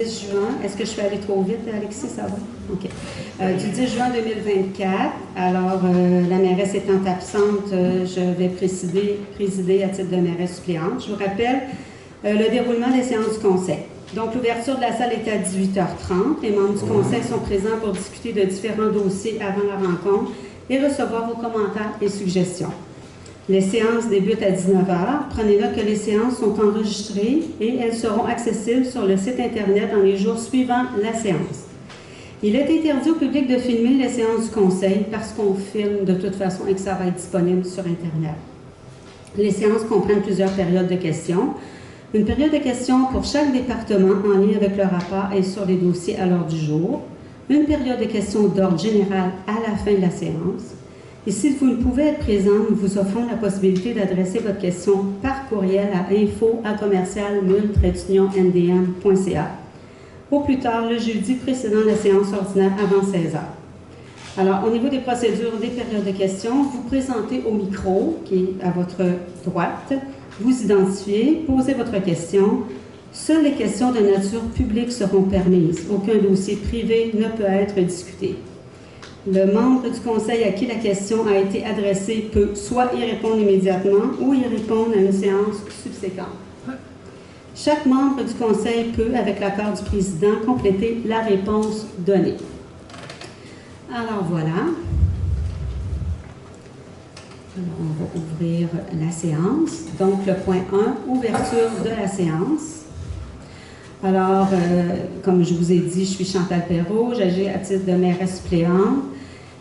10 juin, est-ce que je suis allée trop vite, Alexis, ça va? OK. Du 10 juin 2024, alors la mairesse étant absente, je vais présider à titre de mairesse suppléante. Je vous rappelle le déroulement des séances du conseil. Donc, l'ouverture de la salle est à 18h30. Les membres du conseil sont présents pour discuter de différents dossiers avant la rencontre et recevoir vos commentaires et suggestions. Les séances débutent à 19h. Prenez note que les séances sont enregistrées et elles seront accessibles sur le site Internet dans les jours suivant la séance. Il est interdit au public de filmer les séances du conseil parce qu'on filme de toute façon et que ça va être disponible sur Internet. Les séances comprennent plusieurs périodes de questions. Une période de questions pour chaque département en lien avec le rapport et sur les dossiers à l'ordre du jour. Une période de questions d'ordre général à la fin de la séance. Et si vous ne pouvez être présent, nous vous offrons la possibilité d'adresser votre question par courriel à info@commercial-ndm.ca au plus tard le jeudi précédant la séance ordinaire avant 16h. Alors, au niveau des procédures des périodes de questions, vous présentez au micro qui est à votre droite, vous identifiez, posez votre question. Seules les questions de nature publique seront permises. Aucun dossier privé ne peut être discuté. Le membre du conseil à qui la question a été adressée peut soit y répondre immédiatement ou y répondre à une séance subséquente. Chaque membre du conseil peut, avec l'accord du président, compléter la réponse donnée. Alors voilà. Alors, on va ouvrir la séance. Donc, le point 1, ouverture de la séance. Alors, comme je vous ai dit, je suis Chantal Perrault, j'agis à titre de mairesse suppléante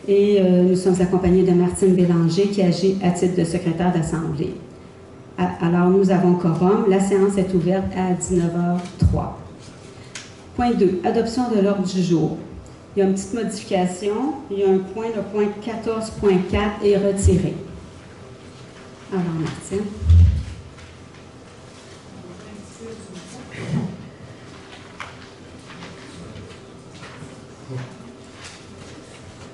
et nous sommes accompagnés de Martine Bélanger qui agit à titre de secrétaire d'Assemblée. Alors, nous avons quorum. La séance est ouverte à 19h03. Point 2, adoption de l'ordre du jour. Il y a une petite modification. Il y a un point, le point 14.4 est retiré. Alors, Martine.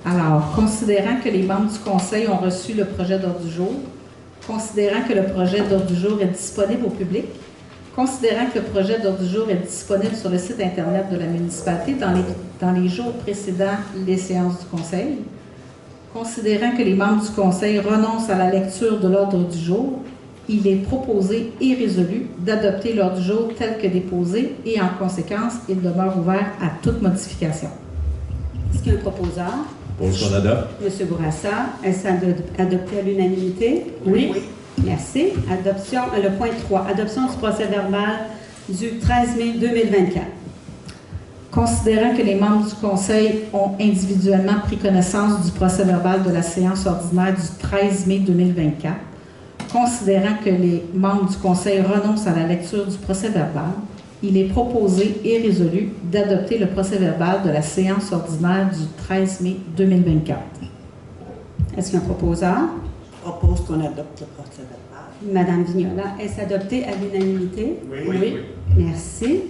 Alors, considérant que les membres du conseil ont reçu le projet d'ordre du jour, considérant que le projet d'ordre du jour est disponible au public, considérant que le projet d'ordre du jour est disponible sur le site Internet de la municipalité dans les jours précédant les séances du conseil, considérant que les membres du conseil renoncent à la lecture de l'ordre du jour, il est proposé et résolu d'adopter l'ordre du jour tel que déposé et en conséquence, il demeure ouvert à toute modification. Est-ce qu'il y a un proposeur? Pour qu'on adopte. M. Bourassa, est-ce adopté à l'unanimité? Oui. Merci. Adoption, le point 3, adoption du procès-verbal du 13 mai 2024. Considérant que les membres du conseil ont individuellement pris connaissance du procès-verbal de la séance ordinaire du 13 mai 2024, considérant que les membres du conseil renoncent à la lecture du procès-verbal, il est proposé et résolu d'adopter le procès-verbal de la séance ordinaire du 13 mai 2024. Est-ce qu'il y a un proposeur? Je propose qu'on adopte le procès-verbal. Madame Vignola, est-ce adopté à l'unanimité? Oui. Merci.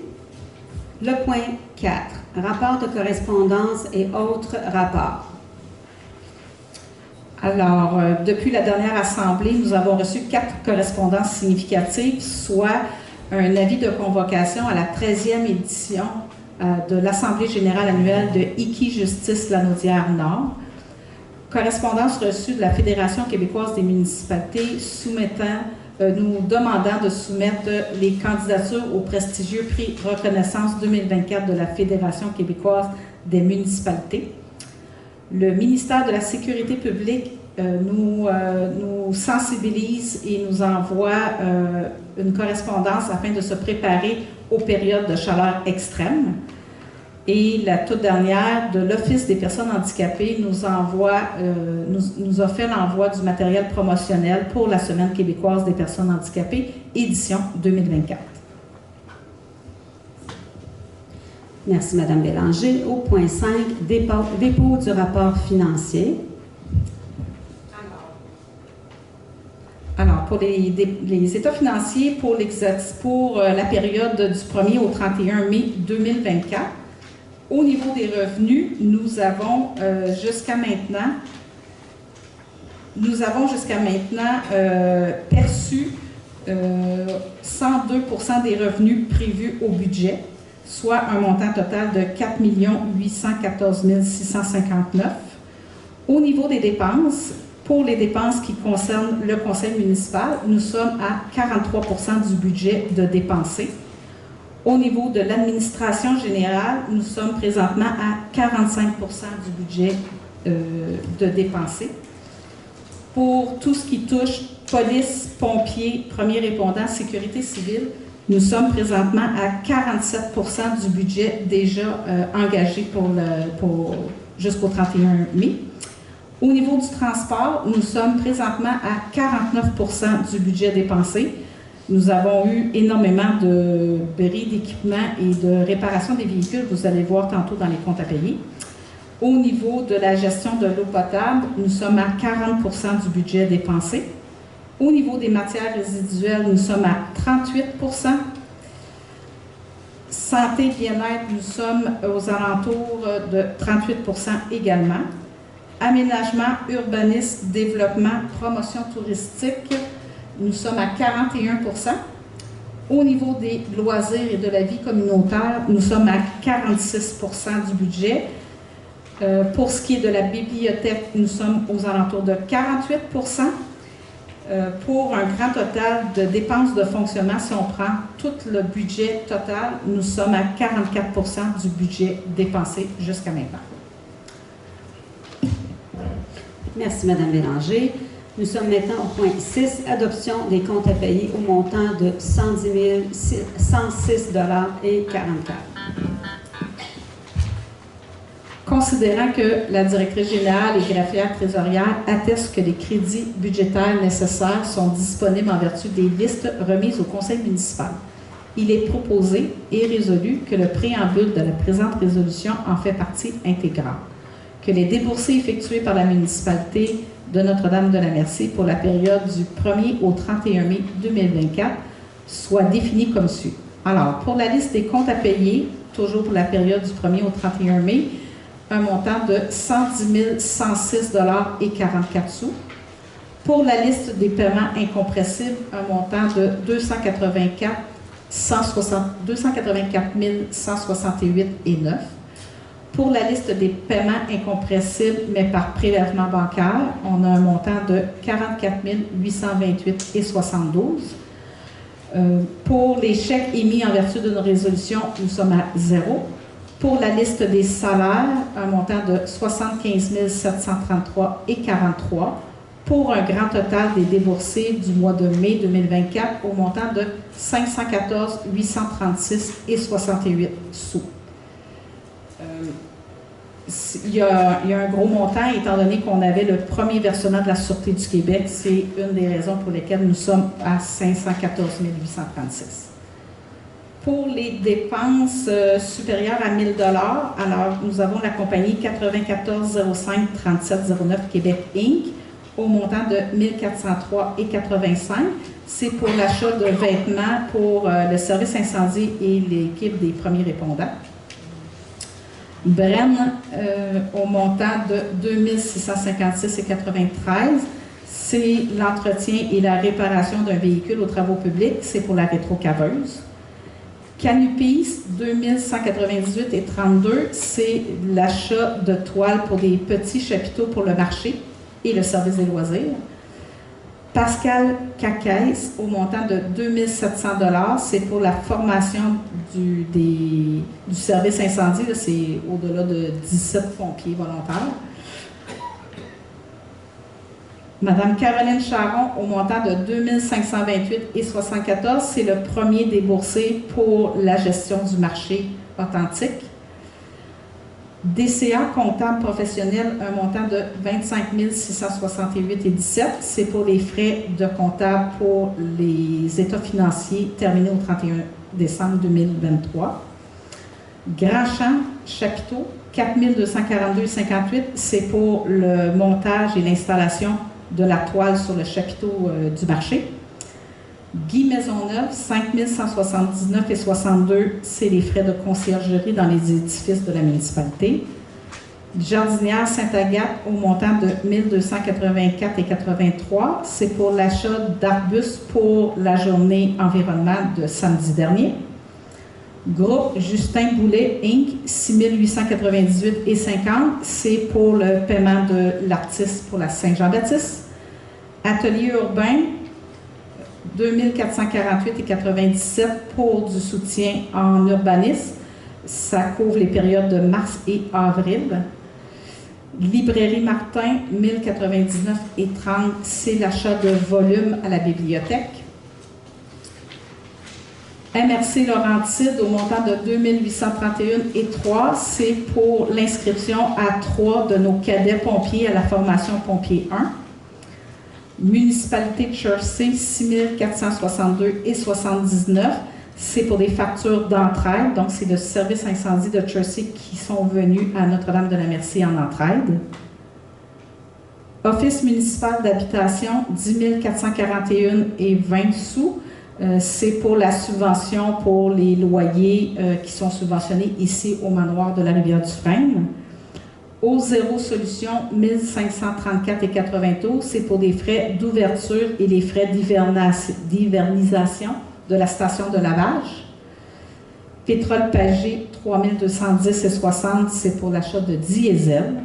Le point 4, rapport de correspondance et autres rapports. Alors, depuis la dernière assemblée, nous avons reçu 4 correspondances significatives, soit un avis de convocation à la 13e édition de l'Assemblée générale annuelle de Iki Justice Lanaudière-Nord, correspondance reçue de la Fédération québécoise des municipalités nous demandant de soumettre les candidatures au prestigieux prix Reconnaissance 2024 de la Fédération québécoise des municipalités. Le ministère de la Sécurité publique nous sensibilise et nous envoie une correspondance afin de se préparer aux périodes de chaleur extrême. Et la toute dernière, de l'Office des personnes handicapées, nous a fait l'envoi du matériel promotionnel pour la Semaine québécoise des personnes handicapées, édition 2024. Merci, Mme Bélanger. Au point 5, dépôt du rapport financier. Alors, pour les états financiers pour la période du 1er au 31 mai 2024, au niveau des revenus, nous avons jusqu'à maintenant perçu 102% des revenus prévus au budget, soit un montant total de 4 814 659. Au niveau des dépenses, pour les dépenses qui concernent le conseil municipal, nous sommes à 43 % du budget de dépensé. Au niveau de l'administration générale, nous sommes présentement à 45 % du budget de dépensé. Pour tout ce qui touche police, pompiers, premiers répondants, sécurité civile, nous sommes présentement à 47 % du budget déjà engagé jusqu'au 31 mai. Au niveau du transport, nous sommes présentement à 49 % du budget dépensé. Nous avons eu énormément de bris d'équipement et de réparation des véhicules, vous allez voir tantôt dans les comptes à payer. Au niveau de la gestion de l'eau potable, nous sommes à 40 % du budget dépensé. Au niveau des matières résiduelles, nous sommes à 38 %. Santé, bien-être, nous sommes aux alentours de 38 % également. Aménagement, urbanisme, développement, promotion touristique, nous sommes à 41 %. Au niveau des loisirs et de la vie communautaire, nous sommes à 46 % du budget. Pour ce qui est de la bibliothèque, nous sommes aux alentours de 48 %. Pour un grand total de dépenses de fonctionnement, si on prend tout le budget total, nous sommes à 44 % du budget dépensé jusqu'à maintenant. Merci, Mme Bélanger. Nous sommes maintenant au point 6, adoption des comptes à payer au montant de 110 106,44 $. Considérant que la directrice générale et greffière trésorière attestent que les crédits budgétaires nécessaires sont disponibles en vertu des listes remises au conseil municipal, il est proposé et résolu que le préambule de la présente résolution en fait partie intégrante, que les déboursés effectués par la municipalité de Notre-Dame-de-la-Merci pour la période du 1er au 31 mai 2024 soient définis comme suit. Alors, pour la liste des comptes à payer, toujours pour la période du 1er au 31 mai, un montant de 110 106,44 $. Pour la liste des paiements incompressibles, un montant de 284 168,9 $. Pour la liste des paiements incompressibles, mais par prélèvement bancaire, on a un montant de 44 828,72 $. Pour les chèques émis en vertu d'une résolution, nous sommes à 0. Pour la liste des salaires, un montant de 75 733,43 $, pour un grand total des déboursés du mois de mai 2024 au montant de 514 836,68 $. Il y a un gros montant, étant donné qu'on avait le premier versement de la Sûreté du Québec. C'est une des raisons pour lesquelles nous sommes à 514 836. Pour les dépenses supérieures à 1 000 $, alors nous avons la compagnie 9405 3709 Québec Inc. au montant de 1 403,85 $. C'est pour l'achat de vêtements pour le service incendie et l'équipe des premiers répondants. Bren, au montant de 2 656,93 $. C'est l'entretien et la réparation d'un véhicule aux travaux publics. C'est pour la rétrocaveuse. Canupis, 2198,32 $. C'est l'achat de toiles pour des petits chapiteaux pour le marché et le service des loisirs. Pascal Cacaisse, au montant de 2 700 $, c'est pour la formation du service incendie, c'est au-delà de 17 pompiers volontaires. Madame Caroline Charon, au montant de 2 528,74 $, c'est le premier déboursé pour la gestion du marché authentique. DCA comptable professionnel, un montant de 25 668,17 $, c'est pour les frais de comptable pour les états financiers terminés au 31 décembre 2023. Grandchamp Chapiteau, 4 242,58 $, c'est pour le montage et l'installation de la toile sur le chapiteau du marché. Guy Maisonneuve, 5 179,62 $, c'est les frais de conciergerie dans les édifices de la municipalité. Jardinière Sainte-Agathe, au montant de 1 284,83 $, c'est pour l'achat d'arbustes pour la journée environnement de samedi dernier. Groupe Justin Boulet, Inc., 6898,50 $, c'est pour le paiement de l'artiste pour la Saint-Jean-Baptiste. Atelier urbain, 2448,97 $ pour du soutien en urbanisme. Ça couvre les périodes de mars et avril. Librairie Martin, 1099,30 $, c'est l'achat de volumes à la bibliothèque. MRC Laurentide au montant de 2831,3 $, c'est pour l'inscription à 3 de nos cadets pompiers à la formation pompier 1. Municipalité de Chertsey, 6462,79 $, c'est pour des factures d'entraide, donc c'est le service incendie de Chertsey qui sont venus à Notre-Dame-de-la-Merci en entraide. Office municipal d'habitation, 10 441,20 $, c'est pour la subvention pour les loyers qui sont subventionnés ici au manoir de la Rivière-du-Frêne. Au Zéro Solution, 1534,80 $, c'est pour des frais d'ouverture et les frais d'hivernisation de la station de lavage. Pétrole Pagé, 3210,60 $, c'est pour l'achat de diesel.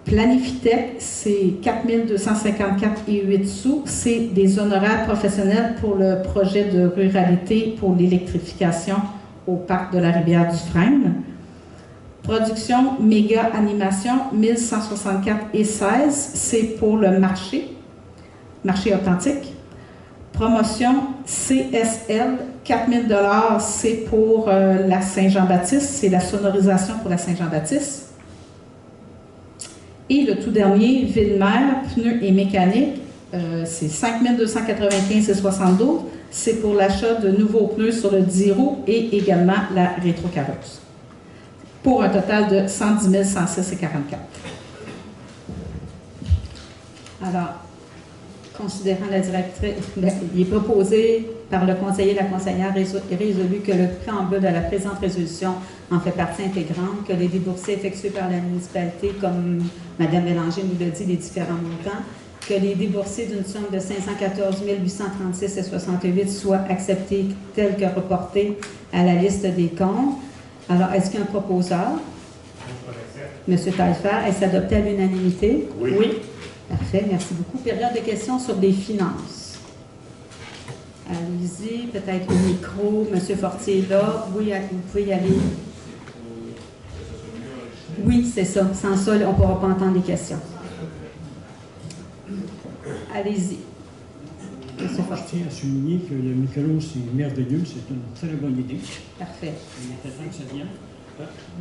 Planifitech, c'est 4254,08 $, c'est des honoraires professionnels pour le projet de ruralité pour l'électrification au parc de la Rivière-du-Frêne. Production Méga Animation, 1164,16 $, c'est pour le marché authentique. Promotion CSL, 4000 $, c'est pour la Saint-Jean-Baptiste, c'est la sonorisation pour la Saint-Jean-Baptiste. Et le tout dernier, Ville-Mère, pneus et mécanique, c'est 5295,72 $, c'est pour l'achat de nouveaux pneus sur le 10 roues et également la rétrocarrosse, pour un total de 110 106,44 $. Alors, considérant la directrice, il est proposé par le conseiller et la conseillère résolu que le préambule de la présente résolution en fait partie intégrante, que les déboursés effectués par la municipalité, comme Mme Bélanger nous l'a dit, les différents montants, que les déboursés d'une somme de 514 836,68 $ soient acceptés tels que reportés à la liste des comptes. Alors, est-ce qu'il y a un proposeur? M. Taillefer, est-ce adopté à l'unanimité? Oui. Parfait, merci beaucoup. Période de questions sur les finances. Allez-y, peut-être au micro. M. Fortier est là. Oui, vous pouvez y aller. Oui, c'est ça. Sans ça, on ne pourra pas entendre les questions. Allez-y. Je tiens à souligner que le micro, c'est merveilleux, c'est une très bonne idée. Parfait. Il était temps que ça vienne.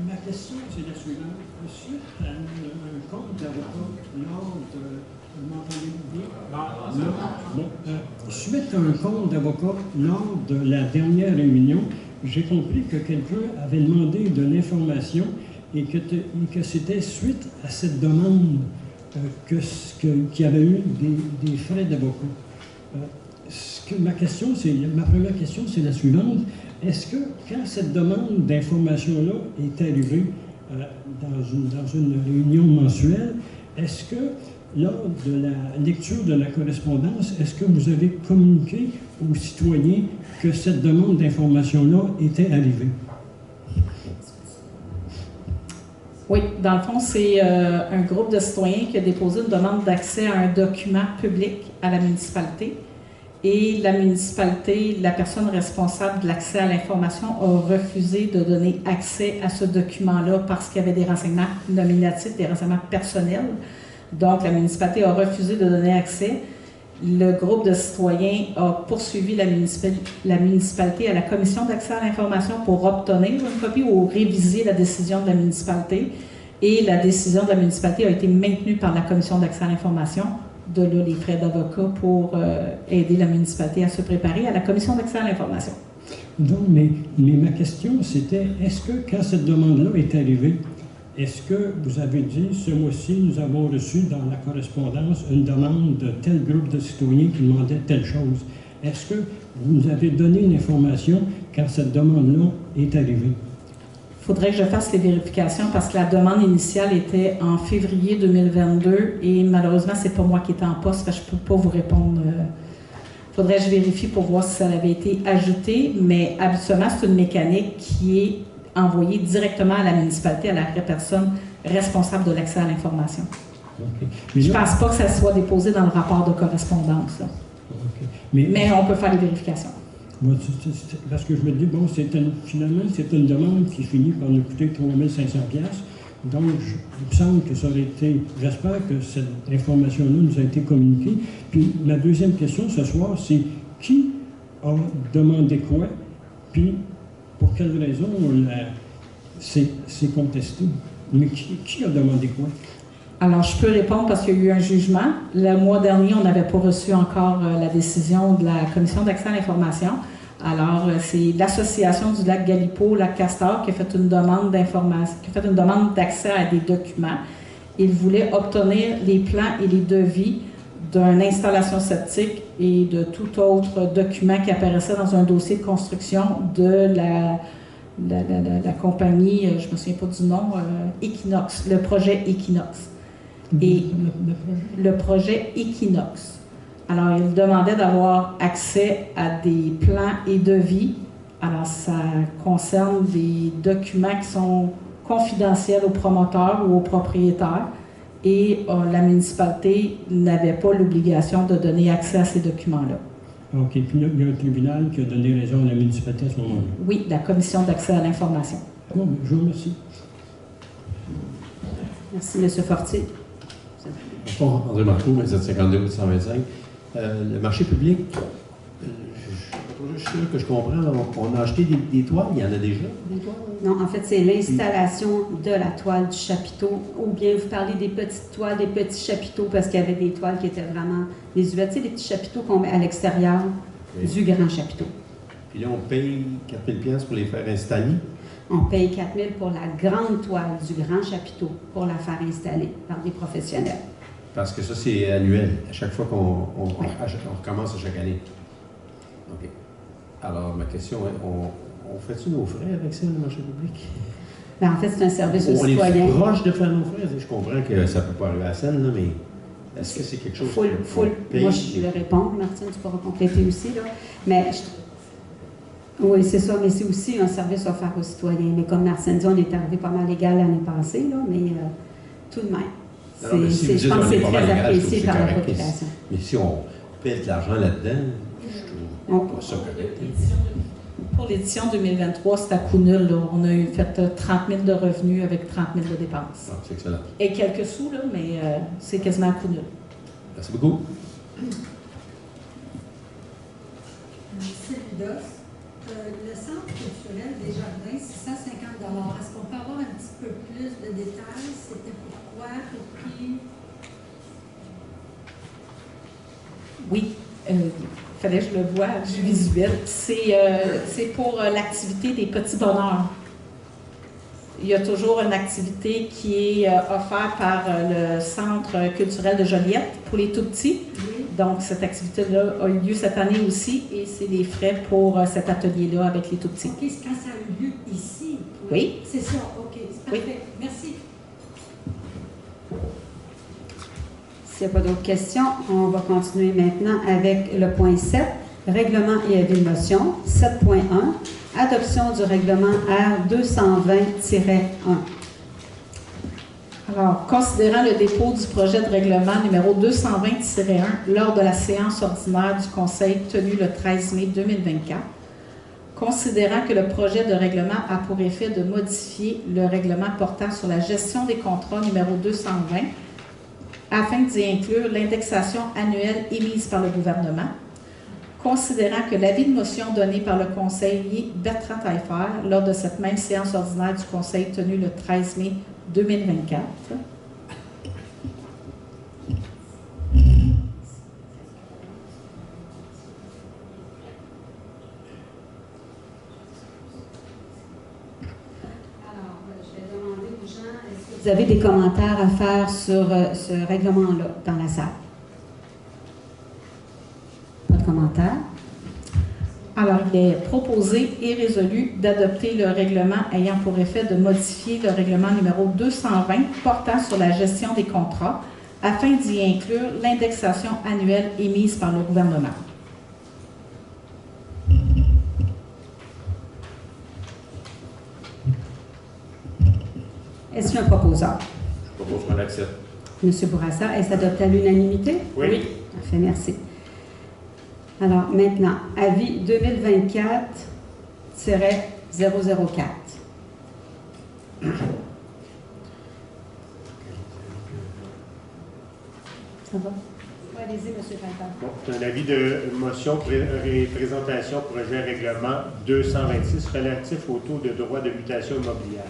Ma question, c'est la suivante. Suite à un compte d'avocat lors de... Vous m'entendez bien? Non. Bon, suite à un compte d'avocat lors de la dernière réunion, j'ai compris que quelqu'un avait demandé de l'information et que c'était suite à cette demande qu'il y avait eu des frais d'avocat. Ma première question, c'est la suivante. Est-ce que, quand cette demande d'information-là est arrivée dans une réunion mensuelle, est-ce que, lors de la lecture de la correspondance, est-ce que vous avez communiqué aux citoyens que cette demande d'information-là était arrivée? Oui, dans le fond, c'est un groupe de citoyens qui a déposé une demande d'accès à un document public à la municipalité. Et la municipalité, la personne responsable de l'accès à l'information a refusé de donner accès à ce document-là parce qu'il y avait des renseignements nominatifs, des renseignements personnels. Donc, la municipalité a refusé de donner accès. Le groupe de citoyens a poursuivi la municipalité à la commission d'accès à l'information pour obtenir une copie ou réviser la décision de la municipalité. Et la décision de la municipalité a été maintenue par la commission d'accès à l'information. De là, les frais d'avocat pour aider la municipalité à se préparer à la commission d'accès à l'information. Donc, mais ma question, c'était, est-ce que quand cette demande-là est arrivée, est-ce que vous avez dit, ce mois-ci, nous avons reçu dans la correspondance une demande de tel groupe de citoyens qui demandait telle chose? Est-ce que vous nous avez donné une information quand cette demande-là est arrivée? Il faudrait que je fasse les vérifications parce que la demande initiale était en février 2022 et malheureusement, ce n'est pas moi qui étais en poste, je ne peux pas vous répondre Faudrait que je vérifie pour voir si ça avait été ajouté, mais habituellement, c'est une mécanique qui est envoyée directement à la municipalité, à la vraie personne responsable de l'accès à l'information. OK. Je ne pense pas que ça soit déposé dans le rapport de correspondance. Là. OK. Mais on peut faire les vérifications. Moi, parce que je me dis, bon, finalement, c'est une demande qui finit par nous coûter 3 500 $. Donc, il me semble que ça aurait été... J'espère que cette information-là nous a été communiquée. Puis, ma deuxième question ce soir, c'est qui a demandé quoi, puis pour quelle raison c'est contesté? Mais qui a demandé quoi? Alors, je peux répondre parce qu'il y a eu un jugement. Le mois dernier, on n'avait pas reçu encore la décision de la Commission d'accès à l'information. Alors, c'est l'Association du lac Galipo, lac Castor, qui a fait une demande d'information, qui a fait une demande d'accès à des documents. Ils voulaient obtenir les plans et les devis d'une installation septique et de tout autre document qui apparaissait dans un dossier de construction de la compagnie, je ne me souviens pas du nom, Equinox, le projet Equinox. Et le projet Equinox. Alors, il demandait d'avoir accès à des plans et devis. Alors, ça concerne des documents qui sont confidentiels aux promoteurs ou aux propriétaires. Et la municipalité n'avait pas l'obligation de donner accès à ces documents-là. OK. Puis il y a un tribunal qui a donné raison à la municipalité à ce moment-là. Oui, la Commission d'accès à l'information. Bon, je vous remercie. Merci, M. Fortier. Bonjour, André Marcoux, 2752-825. Le marché public, je suis sûr que je comprends. On a acheté des toiles, il y en a déjà des toiles? Non, en fait, c'est l'installation de la toile du chapiteau, ou bien vous parlez des petites toiles, des petits chapiteaux, parce qu'il y avait des toiles qui étaient vraiment désuètes. Tu sais, des petits chapiteaux qu'on met à l'extérieur du grand chapiteau. Puis là, on paye 4 000 $ pour les faire installer. On paye 4 000 pour la grande toile du grand chapiteau, pour la faire installer par des professionnels. Parce que ça, c'est annuel, à chaque fois qu'on recommence à chaque année. OK. Alors, ma question est, on fait-tu nos frais avec ça, le marché public? Bien, en fait, c'est un service aux On citoyens. est proche de faire nos frais. Je comprends que ça ne peut pas arriver à la scène, là, mais est-ce que c'est quelque chose Moi, je vais répondre. Martine, tu pourras compléter aussi. Là. Mais oui, c'est ça, mais c'est aussi un service offert aux citoyens. Mais comme Martine dit, on est arrivé pas mal légal l'année passée, là, mais tout de même. Je pense que c'est très apprécié par la population. Mais si on paie de l'argent là-dedans, je trouve pas ça correct. Pour l'édition 2023, c'est à coût nul. Là. On a fait 30 000 de revenus avec 30 000 de dépenses. Ah, c'est excellent. Et quelques sous, là, mais c'est quasiment à coût nul. Merci beaucoup. Sylvie Doss. Le centre culturel des Jardins, 650 $. Est-ce qu'on peut avoir un petit peu plus de détails? C'était pourquoi? Pour qui? Oui, il fallait que je le voie du visuel. C'est pour l'activité des petits bonheurs. Il y a toujours une activité qui est offerte par le Centre culturel de Joliette pour les tout-petits. Oui. Donc, cette activité-là a eu lieu cette année aussi et c'est les frais pour cet atelier-là avec les tout-petits. OK, c'est quand ça a eu lieu ici? Oui. C'est ça, OK, c'est parfait. Oui. Merci. S'il n'y a pas d'autres questions, on va continuer maintenant avec le point 7, règlement et avis de motion. 7.1, adoption du règlement R220-1. Alors, considérant le dépôt du projet de règlement numéro 220-1 lors de la séance ordinaire du Conseil tenue le 13 mai 2024, considérant que le projet de règlement a pour effet de modifier le règlement portant sur la gestion des contrats numéro 220 afin d'y inclure l'indexation annuelle émise par le gouvernement, considérant que l'avis de motion donné par le conseiller Bertrand Taillefer lors de cette même séance ordinaire du Conseil tenue le 13 mai 2024, Vous avez des commentaires à faire sur ce règlement-là dans la salle? Pas de commentaires? alors il est proposé et résolu d'adopter le règlement ayant pour effet de modifier le règlement numéro 220 portant sur la gestion des contrats afin d'y inclure l'indexation annuelle émise par le gouvernement. Est-ce qu'il y a un proposeur? Je propose qu'on l'accepte. M. Bourassa, est-ce adopté à l'unanimité? Oui. Parfait, merci. Alors, maintenant, avis 2024-004. Ça va? Oui, allez-y, M. Falcon. Bon, c'est un avis de motion et présentation projet règlement 226 relatif au taux de droit de mutation immobilière.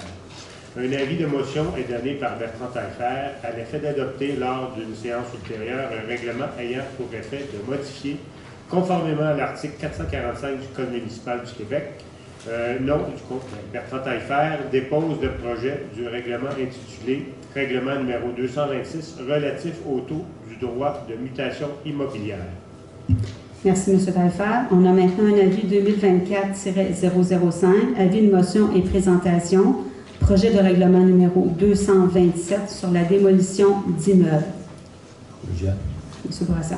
Un avis de motion est donné par Bertrand Taillefer à l'effet d'adopter lors d'une séance ultérieure un règlement ayant pour effet de modifier, conformément à l'article 445 du Code municipal du Québec, Bertrand Taillefer dépose le projet du règlement intitulé Règlement numéro 226 relatif au taux du droit de mutation immobilière. Merci, M. Taillefer. On a maintenant un avis 2024-005, avis de motion et présentation, projet de règlement numéro 227 sur la démolition d'immeubles. Jean. M. Bourassa.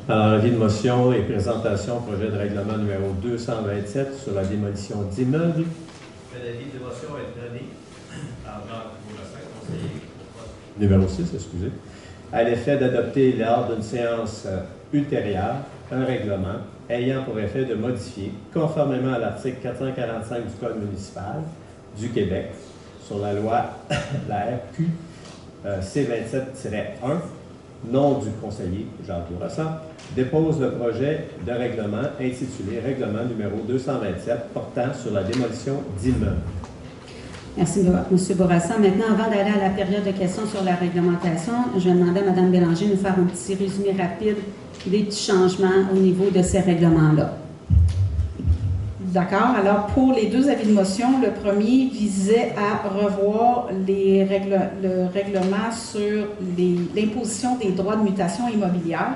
Alors, avis de motion et présentation, projet de règlement numéro 227 sur la démolition d'immeubles. L'avis de motion est donné par Jacques Bourassa, conseiller. Numéro 6, excusez. À l'effet d'adopter lors d'une séance ultérieure un règlement ayant pour effet de modifier, conformément à l'article 445 du Code municipal du Québec, sur la loi, la RQ C27-1, nom du conseiller Jacques Bourassa, dépose le projet de règlement intitulé Règlement numéro 227 portant sur la démolition d'immeubles. Merci, M. Bourassa. Maintenant, avant d'aller à la période de questions sur la réglementation, je vais demander à Mme Bélanger de nous faire un petit résumé rapide des petits changements au niveau de ces règlements-là. D'accord. Alors, pour les deux avis de motion, le premier visait à revoir le règlement sur l'imposition des droits de mutation immobilière.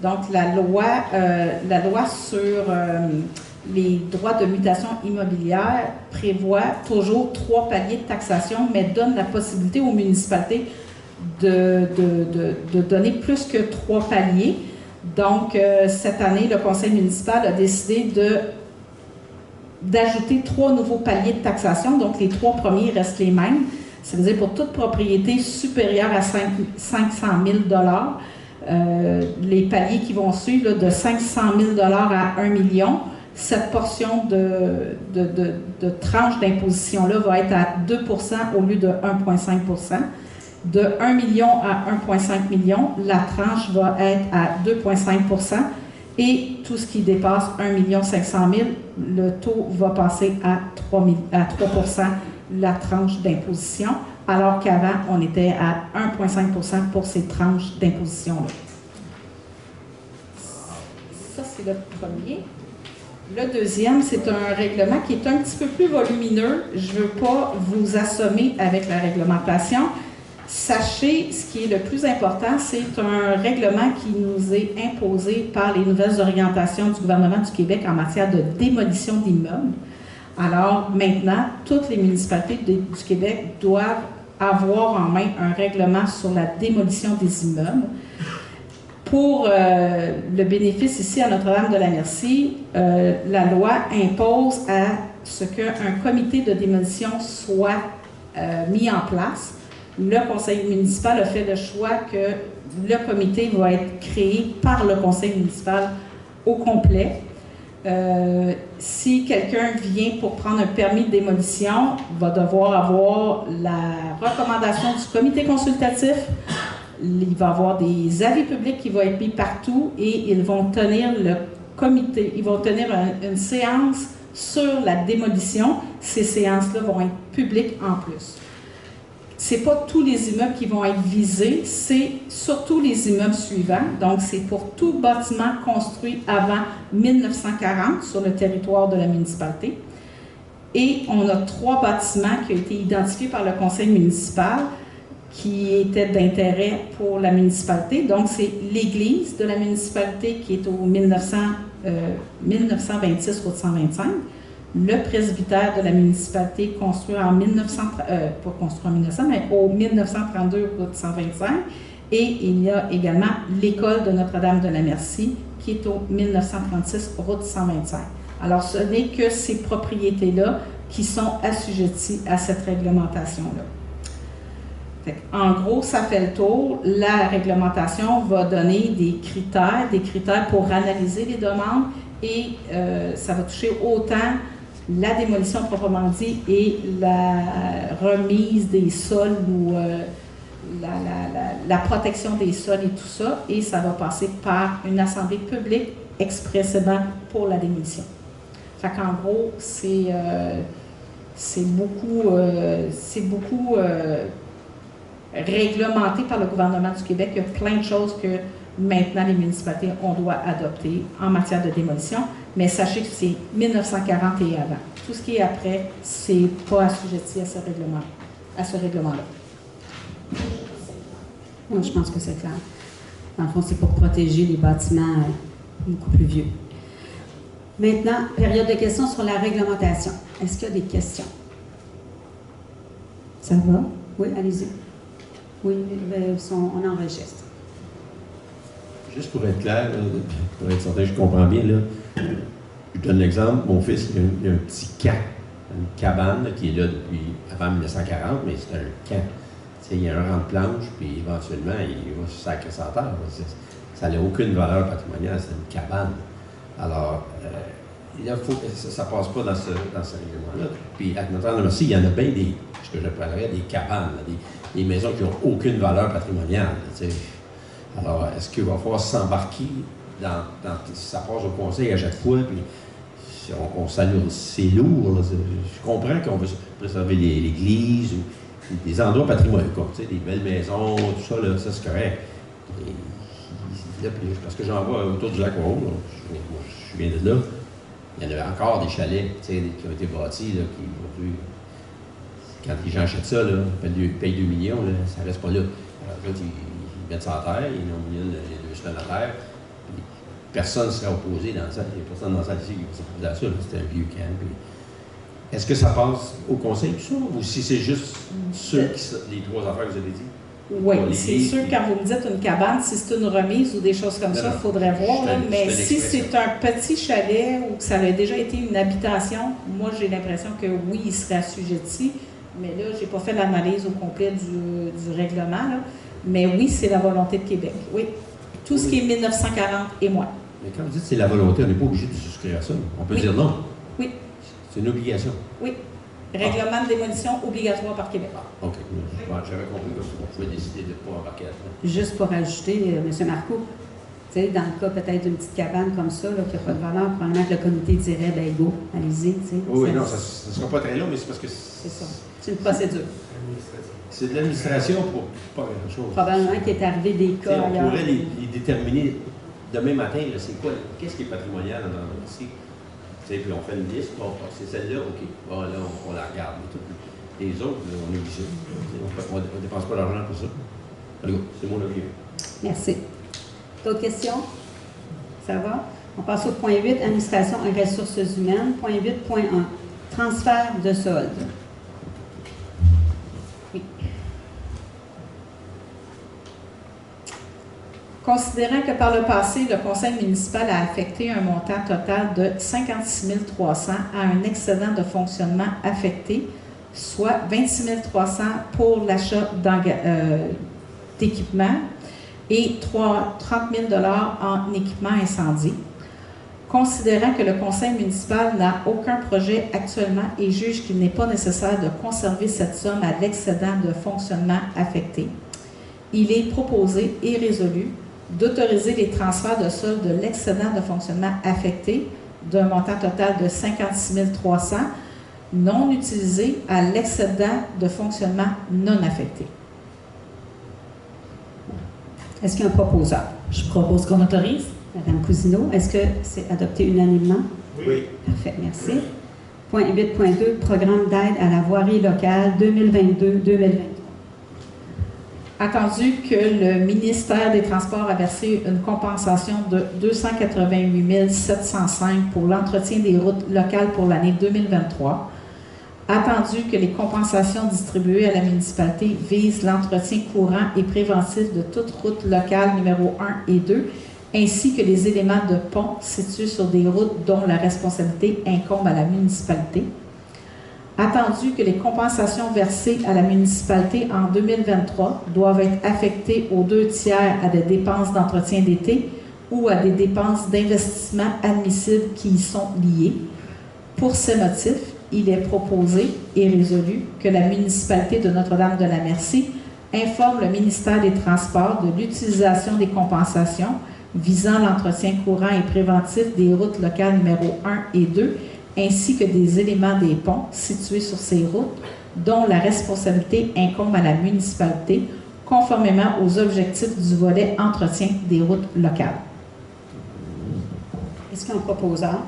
Donc, la loi sur les droits de mutation immobilière prévoit toujours 3 paliers de taxation, mais donne la possibilité aux municipalités de donner plus que 3 paliers. Donc, cette année, le conseil municipal a décidé d'ajouter 3 nouveaux paliers de taxation. Donc, les 3 premiers restent les mêmes. Ça veut dire pour toute propriété supérieure à 500 000 les paliers qui vont suivre, là, de 500 000 à 1 million, cette portion de tranche d'imposition-là va être à 2 % au lieu de 1,5 %. De 1 million à 1,5 million, la tranche va être à 2,5 % et tout ce qui dépasse 1 500 000, le taux va passer à 3 % la tranche d'imposition, alors qu'avant, on était à 1,5 % pour ces tranches d'imposition-là. Ça, c'est le premier. Le deuxième, c'est un règlement qui est un petit peu plus volumineux. Je ne veux pas vous assommer avec la réglementation. Sachez, ce qui est le plus important, c'est un règlement qui nous est imposé par les nouvelles orientations du gouvernement du Québec en matière de démolition d'immeubles. Alors, maintenant, toutes les municipalités du Québec doivent avoir en main un règlement sur la démolition des immeubles. Pour le bénéfice ici à Notre-Dame-de-la-Merci, la loi impose à ce qu'un comité de démolition soit mis en place. Le conseil municipal a fait le choix que le comité va être créé par le conseil municipal au complet. Si quelqu'un vient pour prendre un permis de démolition, va devoir avoir la recommandation du comité consultatif. Il va y avoir des avis publics qui vont être mis partout et ils vont tenir une séance sur la démolition. Ces séances-là vont être publiques en plus. Ce n'est pas tous les immeubles qui vont être visés, c'est surtout les immeubles suivants. Donc, c'est pour tout bâtiment construit avant 1940 sur le territoire de la municipalité. Et on a 3 bâtiments qui ont été identifiés par le conseil municipal qui étaient d'intérêt pour la municipalité. Donc, c'est l'église de la municipalité qui est au 1926 route 125, le presbytère de la municipalité construit en 1932 route 125, et il y a également l'école de Notre-Dame-de-la-Merci qui est au 1936 route 125. Alors, ce n'est que ces propriétés-là qui sont assujettis à cette réglementation-là. En gros, ça fait le tour. La réglementation va donner des critères pour analyser les demandes et ça va toucher autant la démolition proprement dit et la remise des sols ou la protection des sols et tout ça. Et ça va passer par une assemblée publique expressément pour la démolition. Fait qu'en gros, c'est beaucoup réglementé par le gouvernement du Québec. Il y a plein de choses que maintenant les municipalités on doit adopter en matière de démolition, mais sachez que c'est 1940 et avant. Tout ce qui est après, c'est pas assujetti à ce règlement-là. Moi, je pense que c'est clair. Dans le fond, c'est pour protéger les bâtiments beaucoup plus vieux. Maintenant, période de questions sur la réglementation. Est-ce qu'il y a des questions? Ça va? Oui, allez-y. Oui, on enregistre. Juste pour être clair, pour être certain que je comprends bien, là, je donne l'exemple, mon fils, il a un petit camp, une cabane là, qui est là depuis avant 1940, mais c'est un camp. Il y a un rang de planche, puis éventuellement, il va se sacrer sa terre. Ça n'a aucune valeur patrimoniale, c'est une cabane. Alors, ça ne passe pas dans ce règlement-là. Puis, à Notre-Dame-de-Merci, il y en a bien des, ce que j'appellerais des cabanes, là, des maisons qui n'ont aucune valeur patrimoniale. Là, alors, est-ce qu'il va falloir s'embarquer dans ça passe au conseil à chaque fois, puis on s'allume, c'est lourd. Là, je comprends qu'on veut préserver l'église ou des endroits patrimoniaux, comme des belles maisons, tout ça, là, ça c'est correct. Et, là, parce que j'en vois autour du lac Wau, je viens de là, il y en avait encore des chalets qui ont été bâtis, là, qui aujourd'hui, quand les gens achètent ça, là, ils payent 2 millions, là, ça ne reste pas là. Alors, là, ils mettent ça à terre, ils ont mis les 2 semaines à terre. Personne ne serait opposé dans ça. Il n'y a personne dans ça ici qui va s'opposer à ça. C'était un vieux camp. Est-ce que ça passe au conseil, tout ça? Ou si c'est juste les 3 affaires que vous avez dit? Oui, c'est sûr, quand vous me dites une cabane, si c'est une remise ou des choses comme ça, il faudrait voir. Mais si c'est un petit chalet ou que ça a déjà été une habitation, moi, j'ai l'impression que oui, il serait assujetti. Mais là, je n'ai pas fait l'analyse au complet du règlement. Là. Mais oui, c'est la volonté de Québec. Oui. Tout ce qui est 1940 et moins. Mais quand vous dites que c'est la volonté, on n'est pas obligé de souscrire à ça. On peut dire non. Oui. C'est une obligation. Oui. Règlement de démolition obligatoire par Québec. OK. J'avais compris qu'on pouvait décider de ne pas embarquer à ça. Juste pour ajouter, M. Marcoux, dans le cas peut-être d'une petite cabane comme ça, là, qui n'a pas de valeur, probablement que le comité dirait, ben go, allez-y. Oui, non, ça ne sera pas très long, mais c'est parce que... C'est ça. C'est une procédure. C'est de l'administration pour pas grand-chose. Probablement qu'il est arrivé des cas on ailleurs. pourrait les déterminer demain matin, c'est quoi, qu'est-ce qui est patrimonial dans le dossier? Puis on fait une liste, bon, c'est celle-là, OK. Bon, là, on la regarde. Les autres, là, on est obligé. On ne dépense pas d'argent pour ça. Allez, c'est mon avis. Merci. D'autres questions? Ça va? On passe au point 8, administration et ressources humaines. Point 8.1, transfert de soldes. Oui. Considérant que par le passé, le conseil municipal a affecté un montant total de 56 300 à un excédent de fonctionnement affecté, soit 26 300 pour l'achat d'équipements et 30 000 $ en équipement incendie. Considérant que le conseil municipal n'a aucun projet actuellement et juge qu'il n'est pas nécessaire de conserver cette somme à l'excédent de fonctionnement affecté, il est proposé et résolu d'autoriser les transferts de solde de l'excédent de fonctionnement affecté d'un montant total de 56 300 non utilisé à l'excédent de fonctionnement non affecté. Est-ce qu'il y a un proposeur? Je propose qu'on autorise. Madame Cousineau, est-ce que c'est adopté unanimement? Oui. Parfait, merci. Point 8.2, programme d'aide à la voirie locale 2022-2023. Attendu que le ministère des Transports a versé une compensation de 288 705 pour l'entretien des routes locales pour l'année 2023, attendu que les compensations distribuées à la municipalité visent l'entretien courant et préventif de toute route locale numéro 1 et 2, ainsi que les éléments de pont situés sur des routes dont la responsabilité incombe à la municipalité. Attendu que les compensations versées à la municipalité en 2023 doivent être affectées aux 2/3 à des dépenses d'entretien d'été ou à des dépenses d'investissement admissibles qui y sont liées. Pour ces motifs, il est proposé et résolu que la municipalité de Notre-Dame-de-la-Merci informe le ministère des Transports de l'utilisation des compensations visant l'entretien courant et préventif des routes locales numéro 1 et 2, ainsi que des éléments des ponts situés sur ces routes, dont la responsabilité incombe à la municipalité, conformément aux objectifs du volet entretien des routes locales. Est-ce qu'il y a un proposeur?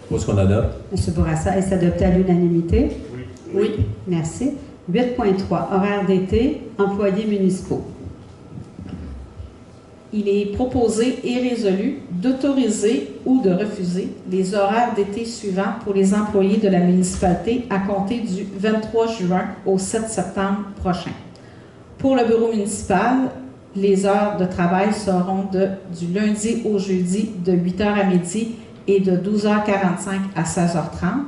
Je propose qu'on adopte. M. Bourassa, est-ce adopté à l'unanimité? Oui. Oui. Merci. 8.3, horaires d'été, employés municipaux. Il est proposé et résolu d'autoriser ou de refuser les horaires d'été suivants pour les employés de la municipalité à compter du 23 juin au 7 septembre prochain. Pour le bureau municipal, les heures de travail seront du lundi au jeudi de 8h à midi et de 12h45 à 16h30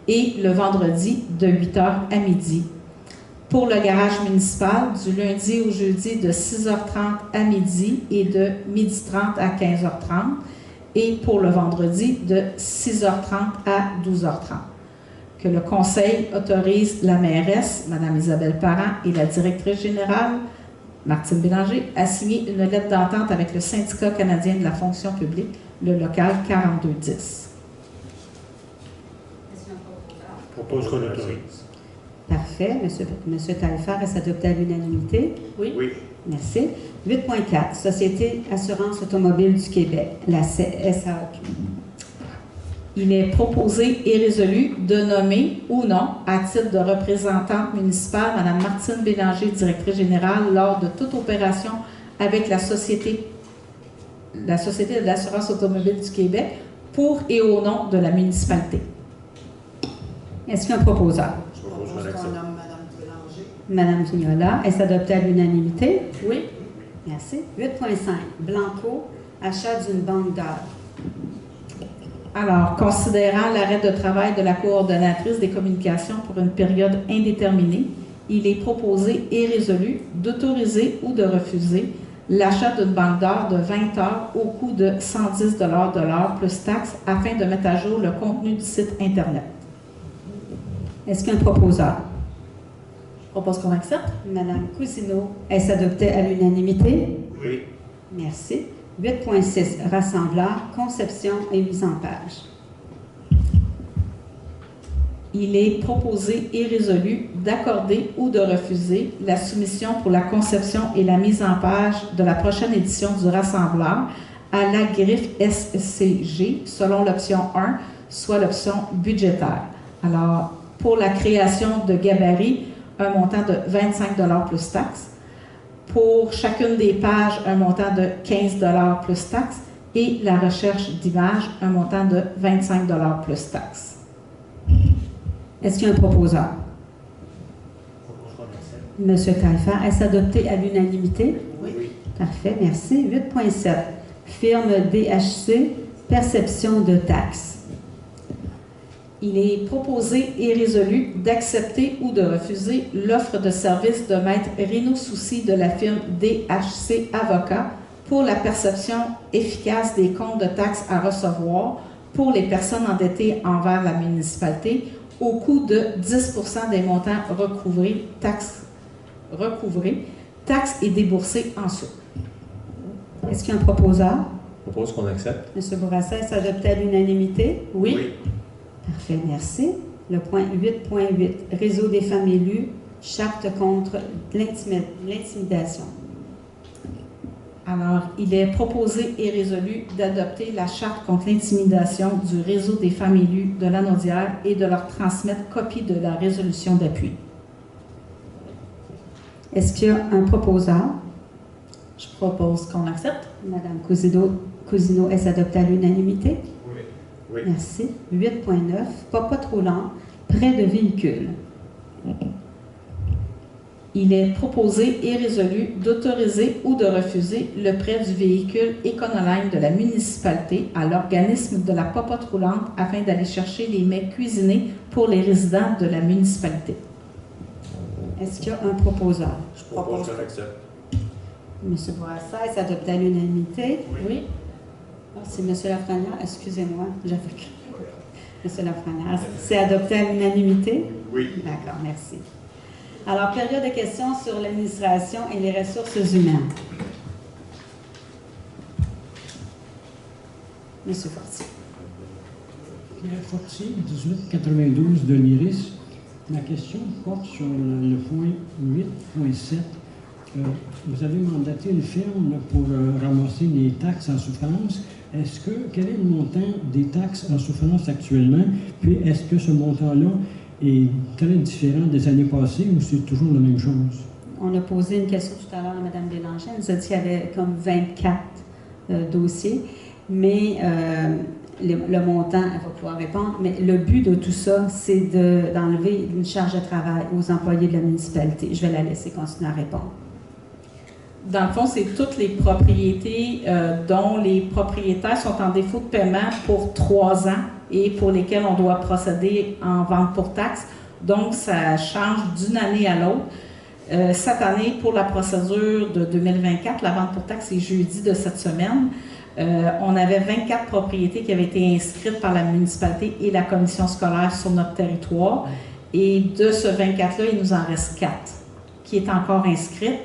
et le vendredi de 8h à midi. Pour le garage municipal, du lundi au jeudi de 6h30 à midi et de 12h30 à 15h30 et pour le vendredi de 6h30 à 12h30. Que le Conseil autorise la mairesse, Mme Isabelle Parent, et la directrice générale, Martine Bélanger, à signer une lettre d'entente avec le Syndicat canadien de la fonction publique, le local 4210. Je propose qu'on autorise. Parfait. Monsieur Taillefer, est-ce adopté à l'unanimité? Oui. Oui. Merci. 8.4, Société Assurance Automobile du Québec, la SAQ. Il est proposé et résolu de nommer ou non, à titre de représentante municipale, Mme Martine Bélanger, directrice générale, lors de toute opération avec la Société de l'assurance automobile du Québec, pour et au nom de la municipalité. Est-ce qu'il y a un proposeur? Je propose qu'on nomme Mme Bélanger. Madame Vignola, est-ce adopté à l'unanimité? Oui. Merci. 8.5, Blanco, achat d'une banque d'heures. Alors, considérant l'arrêt de travail de la coordonnatrice des communications pour une période indéterminée, il est proposé et résolu d'autoriser ou de refuser l'achat d'une banque d'heures de 20 heures au coût de 110 de l'heure plus taxes afin de mettre à jour le contenu du site Internet. Est-ce qu'il y a un proposeur? Je propose qu'on accepte. Madame Cousineau, est-ce adopté à l'unanimité? Oui. Merci. 8.6, rassembleur, conception et mise en page. Il est proposé et résolu d'accorder ou de refuser la soumission pour la conception et la mise en page de la prochaine édition du rassembleur à la griffe SCG selon l'option 1, soit l'option budgétaire. Alors, pour la création de gabarits, un montant de 25 $ plus taxes. Pour chacune des pages, un montant de 15 $ plus taxes. Et la recherche d'images, un montant de 25 $ plus taxes. Est-ce qu'il y a un proposeur? Je propose qu'on accepte. Monsieur Taillefer, est-ce adopté à l'unanimité? Oui. Parfait, merci. 8.7, firme DHC, perception de taxes. Il est proposé et résolu d'accepter ou de refuser l'offre de service de maître Rino Soucy de la firme DHC Avocat pour la perception efficace des comptes de taxes à recevoir pour les personnes endettées envers la municipalité au coût de 10 % des montants recouvrés, taxes et déboursés ensuite. Est-ce qu'il y a un proposeur? Je propose qu'on accepte. Monsieur Bourassa, est-ce adopté à l'unanimité? Oui. Parfait, merci. Le point 8.8, réseau des femmes élues, charte contre l'intimidation. Alors, il est proposé et résolu d'adopter la charte contre l'intimidation du réseau des femmes élues de Lanaudière et de leur transmettre copie de la résolution d'appui. Est-ce qu'il y a un proposeur? Je propose qu'on accepte. Madame Cousineau, est-ce adopté à l'unanimité? Oui. Oui. Merci. 8.9, pas trop lent, prêt de véhicule. il est proposé et résolu d'autoriser ou de refuser le prêt du véhicule Econoline de la municipalité à l'organisme de la popote roulante afin d'aller chercher les mets cuisinés pour les résidents de la municipalité. Est-ce qu'il y a un proposeur? Je propose qu'on accepte. M. Bourassa, est-ce adopté à l'unanimité? Oui. Ah, c'est M. Lafrenière, excusez-moi, j'avais cru. M. Lafrenière, c'est adopté à l'unanimité? Oui. D'accord, merci. Alors, période de questions sur l'administration et les ressources humaines. M. Fortier. Pierre Fortier, 1892 de l'IRIS. Ma question porte sur le point 8.7. Vous avez mandaté une firme pour ramasser les taxes en souffrance. Quel est le montant des taxes en souffrance actuellement? Puis, est-ce que ce montant-là est très différent des années passées ou c'est toujours la même chose? On a posé une question tout à l'heure à Mme Bélanger. Elle nous a dit qu'il y avait comme 24 dossiers, mais le montant, elle va pouvoir répondre, mais le but de tout ça, c'est d'enlever une charge de travail aux employés de la municipalité. Je vais la laisser continuer à répondre. Dans le fond, c'est toutes les propriétés dont les propriétaires sont en défaut de paiement pour 3 ans et pour lesquelles on doit procéder en vente pour taxe. Donc, ça change d'une année à l'autre. Cette année, pour la procédure de 2024, la vente pour taxe est jeudi de cette semaine. On avait 24 propriétés qui avaient été inscrites par la municipalité et la commission scolaire sur notre territoire. Et de ce 24-là, il nous en reste 4 qui est encore inscrite.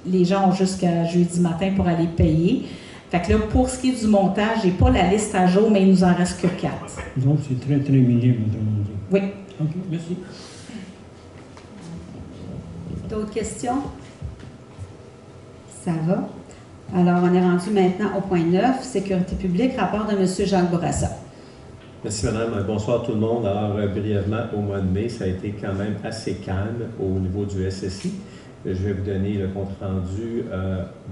Les gens ont jusqu'à jeudi matin pour aller payer. Fait que là, pour ce qui est du montage, je n'ai pas la liste à jour, mais il nous en reste que 4. Donc, c'est très, très minime, autrement dit. Oui. OK, merci. D'autres questions? Ça va. Alors, on est rendu maintenant au point 9, sécurité publique, rapport de M. Jacques Bourassa. Merci, madame. Bonsoir tout le monde. Alors, brièvement, au mois de mai, ça a été quand même assez calme au niveau du SSI. Je vais vous donner le compte-rendu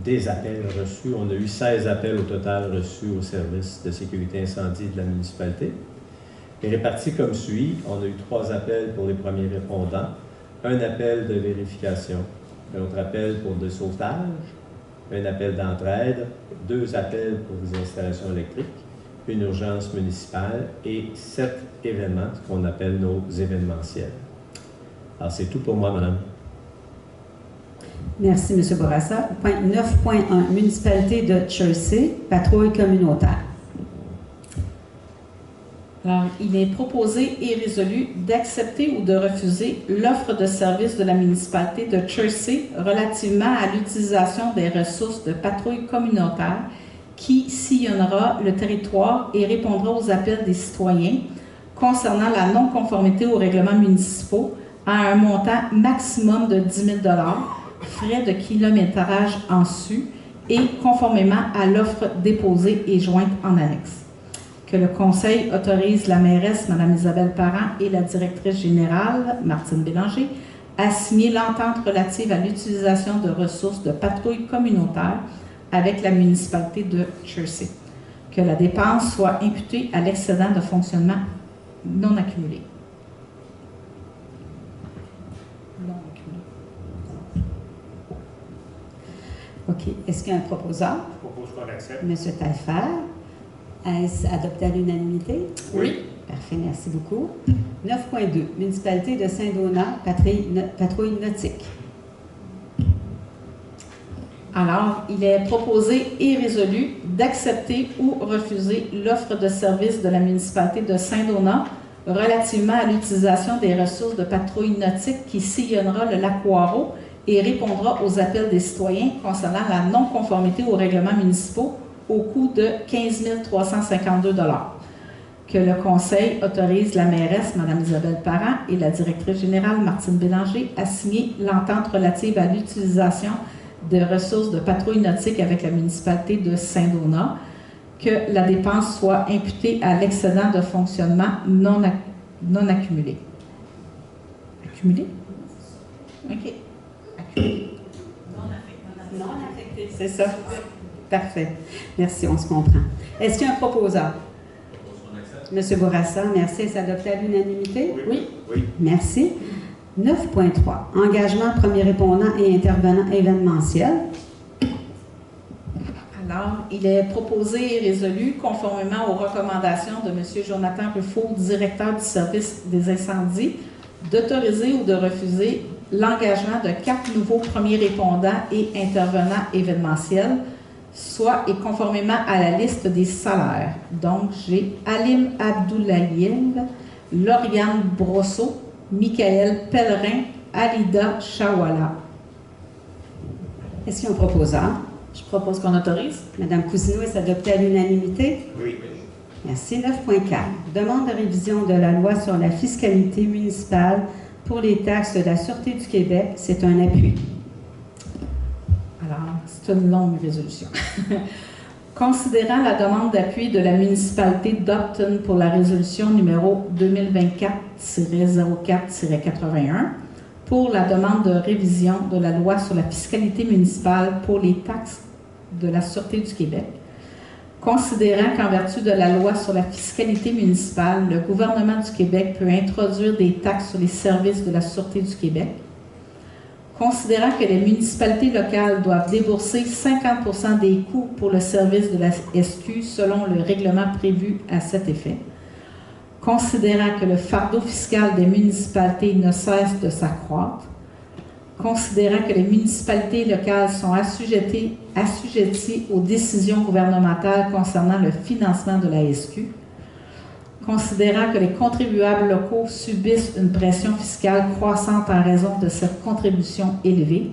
des appels reçus. On a eu 16 appels au total reçus au service de sécurité incendie de la municipalité. Et répartis comme suit, on a eu 3 appels pour les premiers répondants, un appel de vérification, un autre appel pour de sauvetage, un appel d'entraide, 2 appels pour des installations électriques, une urgence municipale et 7 événements, ce qu'on appelle nos événementiels. Alors, c'est tout pour moi, madame. Merci, M. Bourassa. Point 9.1, municipalité de Chersey, patrouille communautaire. Alors, il est proposé et résolu d'accepter ou de refuser l'offre de service de la municipalité de Chersey relativement à l'utilisation des ressources de patrouille communautaire qui sillonnera le territoire et répondra aux appels des citoyens concernant la non-conformité aux règlements municipaux à un montant maximum de 10 000 $, frais de kilométrage en su et conformément à l'offre déposée et jointe en annexe. Que le Conseil autorise la mairesse, Mme Isabelle Parent, et la directrice générale, Martine Bélanger, à signer l'entente relative à l'utilisation de ressources de patrouille communautaire avec la municipalité de Chersey. Que la dépense soit imputée à l'excédent de fonctionnement non accumulé. OK. Est-ce qu'il y a un proposeur? Je propose qu'on accepte. M. Taillefer. Est-ce adopté à l'unanimité? Oui. Parfait, merci beaucoup. 9.2, municipalité de Saint-Donat, patrouille nautique. Alors, il est proposé et résolu d'accepter ou refuser l'offre de service de la municipalité de Saint-Donat relativement à l'utilisation des ressources de patrouille nautique qui sillonnera le lac Poireau et répondra aux appels des citoyens concernant la non-conformité aux règlements municipaux au coût de 15 352 $. Que le Conseil autorise la mairesse, Mme Isabelle Parent, et la directrice générale, Martine Bélanger, à signer l'entente relative à l'utilisation de ressources de patrouille nautique avec la municipalité de Saint-Donat. Que la dépense soit imputée à l'excédent de fonctionnement non accumulé. Accumulé? OK. Non affecté. C'est ça. Parfait. Merci, on se comprend. Est-ce qu'il y a un proposeur? M. Bourassa, merci. Est-ce adopté à l'unanimité? Oui. Oui. Merci. 9.3. Engagement premier répondant et intervenant événementiel. Alors, il est proposé et résolu, conformément aux recommandations de M. Jonathan Ruffaut, directeur du service des incendies, d'autoriser ou de refuser l'engagement de 4 nouveaux premiers répondants et intervenants événementiels, soit et conformément à la liste des salaires. Donc, j'ai Alim Abdoulayev, Lauriane Brosseau, Michael Pellerin, Alida Chawala. Est-ce qu'il y a un proposeur? Je propose qu'on autorise. Madame Cousineau, est-ce adopté à l'unanimité? Oui. Merci. 9.4. Demande de révision de la loi sur la fiscalité municipale pour les taxes de la Sûreté du Québec. C'est un appui. Alors, c'est une longue résolution. Considérant la demande d'appui de la municipalité d'Upton pour la résolution numéro 2024-04-81 pour la demande de révision de la loi sur la fiscalité municipale pour les taxes de la Sûreté du Québec, considérant qu'en vertu de la loi sur la fiscalité municipale, le gouvernement du Québec peut introduire des taxes sur les services de la Sûreté du Québec, considérant que les municipalités locales doivent débourser 50% des coûts pour le service de la SQ selon le règlement prévu à cet effet, considérant que le fardeau fiscal des municipalités ne cesse de s'accroître, considérant que les municipalités locales sont assujetties aux décisions gouvernementales concernant le financement de la SQ, considérant que les contribuables locaux subissent une pression fiscale croissante en raison de cette contribution élevée,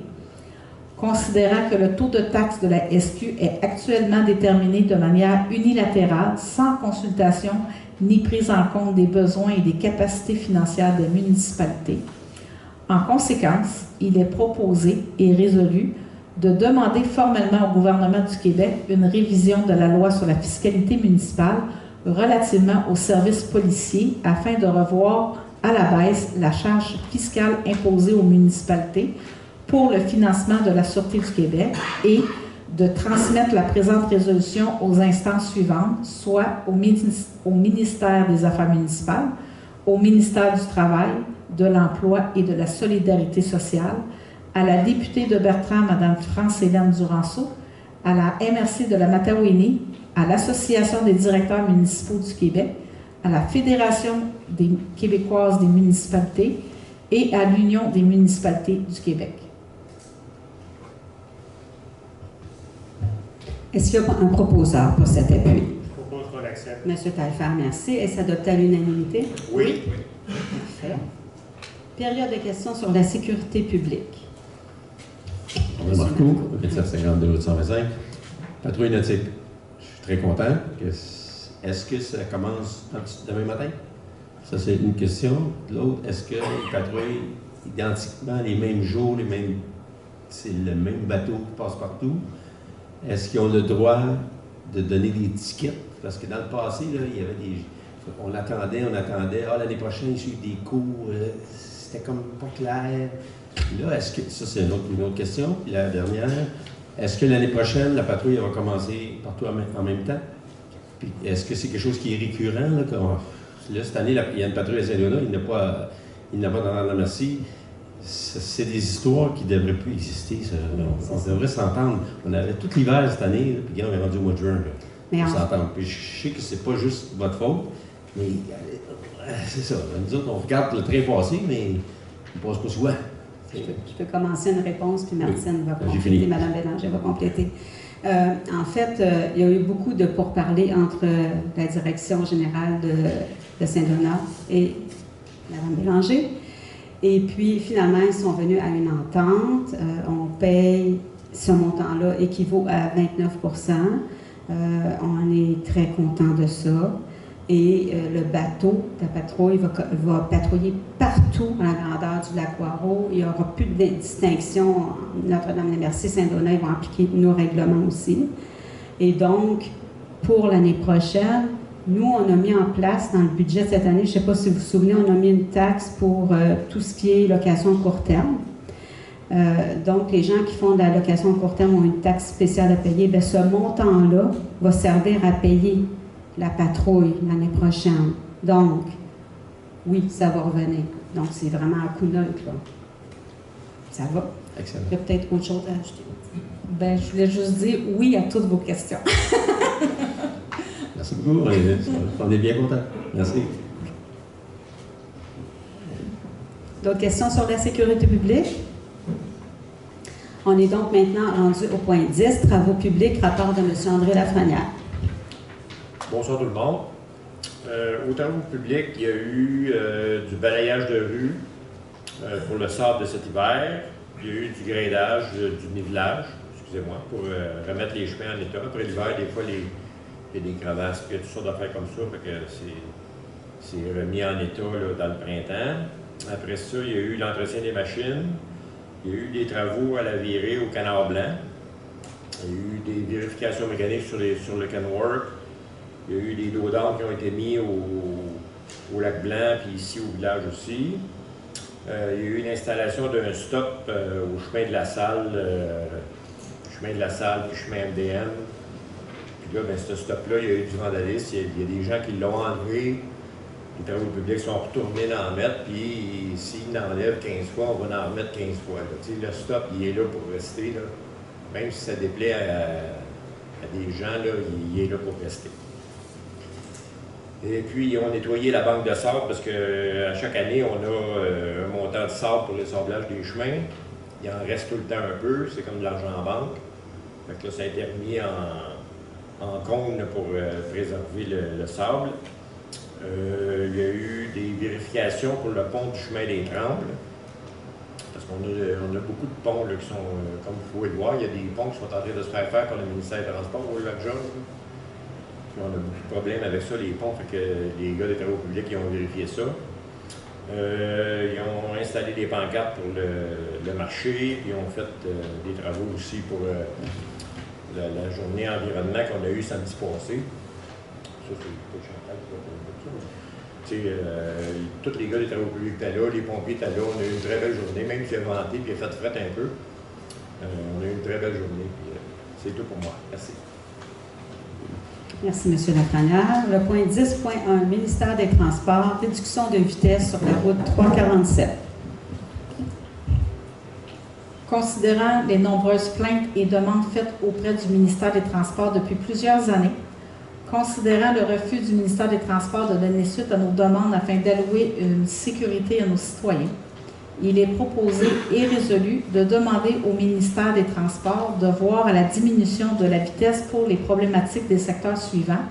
considérant que le taux de taxe de la SQ est actuellement déterminé de manière unilatérale, sans consultation ni prise en compte des besoins et des capacités financières des municipalités. En conséquence, il est proposé et résolu de demander formellement au gouvernement du Québec une révision de la loi sur la fiscalité municipale relativement aux services policiers afin de revoir à la baisse la charge fiscale imposée aux municipalités pour le financement de la Sûreté du Québec et de transmettre la présente résolution aux instances suivantes, soit au ministère des Affaires municipales, au ministère du Travail, de l'Emploi et de la Solidarité sociale, à la députée de Bertrand, Mme France-Hélène Duranceau, à la MRC de la Matawénie, à l'Association des directeurs municipaux du Québec, à la Fédération des québécoises des municipalités et à l'Union des municipalités du Québec. Est-ce qu'il y a un proposeur pour cet appui? Je propose qu'on l'accepte. Monsieur Taillefer, merci. Est-ce adopté à l'unanimité? Oui. Parfait. Période de questions sur la sécurité publique. André Marcoux, 2752-825. Patrouille nautique. Je suis très content. Est-ce que ça commence demain matin? Ça, c'est une question. L'autre, est-ce qu'ils patrouillent identiquement les mêmes jours, c'est le même bateau qui passe partout? Est-ce qu'ils ont le droit de donner des tickets? Parce que dans le passé, là, il y avait des... On attendait. Ah, l'année prochaine, ils suivent des cours. C'était comme pas clair. Là, est-ce que... Ça, c'est une autre question. Puis la dernière, est-ce que l'année prochaine, la patrouille va commencer partout en même temps? Puis est-ce que c'est quelque chose qui est récurrent? Là, cette année, il y a une patrouille à Saint-Léonard, il n'y en a pas dans la Merci. C'est des histoires qui ne devraient plus exister. Ça. On devrait s'entendre. On avait tout l'hiver cette année, puis on est rendu au mois de juin. On s'entend. Puis je sais que c'est pas juste votre faute, mais c'est ça. Nous autres, on regarde le train passer, mais il ne passe pas souvent. Je peux commencer une réponse, puis Martine va compléter. Fini. Mme Bélanger va compléter. En fait, il y a eu beaucoup de pourparlers entre la direction générale de Saint-Donat et Mme Bélanger. Et puis, finalement, ils sont venus à une entente. On paye ce montant-là équivaut à 29 On est très content de ça. Et le bateau, la patrouille, va patrouiller partout à la grandeur du lac Poireau. Il n'y aura plus de distinction. Notre-Dame-des-Merci, Saint-Donat, ils vont appliquer nos règlements aussi. Et donc, pour l'année prochaine, nous, on a mis en place dans le budget cette année, je ne sais pas si vous vous souvenez, on a mis une taxe pour tout ce qui est location à court terme. Donc, les gens qui font de la location à court terme ont une taxe spéciale à payer. Bien, ce montant-là va servir à payer la patrouille l'année prochaine. Donc, oui, ça va revenir. Donc, c'est vraiment à coup neutre, là. Ça va? Excellent. Il y a peut-être autre chose à ajouter. Ben, je voulais juste dire oui à toutes vos questions. Merci beaucoup. On est bien contents. Merci. D'autres questions sur la sécurité publique? On est donc maintenant rendu au point 10, travaux publics, rapport de M. André Lafrenière. Bonsoir tout le monde. Aux travaux publics, il y a eu du balayage de rue pour le sable de cet hiver. Il y a eu du gradage, du nivelage, excusez-moi, pour remettre les chemins en état. Après l'hiver, des fois, il y a des crevasses, il y a toutes sortes d'affaires comme ça, fait que c'est remis en état là, dans le printemps. Après ça, il y a eu l'entretien des machines. Il y a eu des travaux à la virée au Canard Blanc. Il y a eu des vérifications mécaniques sur le Canwork. Il y a eu des dos d'âme qui ont été mis au Lac Blanc, puis ici au village aussi. Il y a eu une installation d'un stop au chemin de la salle, puis chemin MDM. Puis là, ben, ce stop-là, il y a eu du vandalisme. Il y a des gens qui l'ont enlevé. Les travaux publics sont retournés d'en mettre, puis s'ils l'enlèvent 15 fois, on va en remettre 15 fois. Le stop, il est là pour rester. Là. Même si ça déplaît à des gens, là, il est là pour rester. Et puis, ils ont nettoyé la banque de sable parce qu'à chaque année, on a un montant de sable pour le sablage des chemins. Il en reste tout le temps un peu, c'est comme de l'argent en banque. Fait que là, ça a été remis en cône pour préserver le sable. Il y a eu des vérifications pour le pont du chemin des Trembles. Parce qu'on a beaucoup de ponts là, qui sont, comme vous pouvez le voir, il y a des ponts qui sont en train de se faire par le ministère des Transports au Lac-Georges. On a beaucoup de problèmes avec ça, les ponts, fait que les gars des travaux publics ils ont vérifié ça. Ils ont installé des pancartes pour le marché, ils ont fait des travaux aussi pour la journée environnement qu'on a eue samedi passé. Ça, c'est pas Chantal qui va parler de ça. Tous les gars des travaux publics étaient là, les pompiers étaient là, on a eu une très belle journée, même s'il a venté et il a fait fret un peu. On a eu une très belle journée, puis c'est tout pour moi. Merci. Merci, M. Lafrenière. Le point 10.1, ministère des Transports, réduction de vitesse sur la route 347. Considérant les nombreuses plaintes et demandes faites auprès du ministère des Transports depuis plusieurs années, considérant le refus du ministère des Transports de donner suite à nos demandes afin d'allouer une sécurité à nos citoyens, il est proposé et résolu de demander au ministère des Transports de voir à la diminution de la vitesse pour les problématiques des secteurs suivants.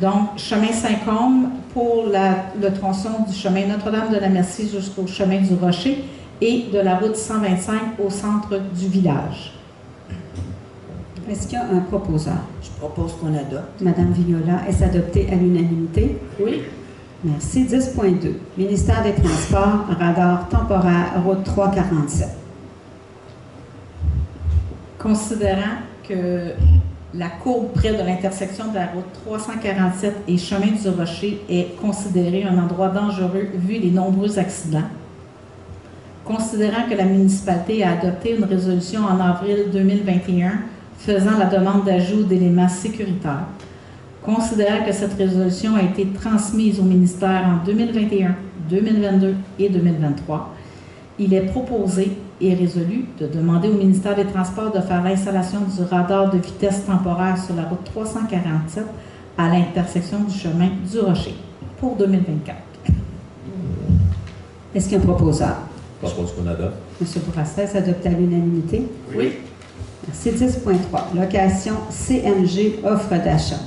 Donc, chemin Saint-Côme pour le tronçon du chemin Notre-Dame-de-la-Merci jusqu'au chemin du Rocher et de la route 125 au centre du village. Est-ce qu'il y a un proposeur? Je propose qu'on adopte. Madame Vignola, est-ce adopté à l'unanimité? Oui. Merci. 10.2. Ministère des Transports, radar temporaire, route 347. Considérant que la courbe près de l'intersection de la route 347 et chemin du Rocher est considérée un endroit dangereux vu les nombreux accidents. Considérant que la municipalité a adopté une résolution en avril 2021 faisant la demande d'ajout d'éléments sécuritaires. Considérant que cette résolution a été transmise au ministère en 2021, 2022 et 2023, il est proposé et résolu de demander au ministère des Transports de faire l'installation du radar de vitesse temporaire sur la route 347 à l'intersection du chemin du Rocher pour 2024. Est-ce qu'il y a un proposeur? Je propose qu'on adopte. M. Bourassa, est-ce adopté à l'unanimité? Oui. Merci. 10.3. Location CMG, offre d'achat.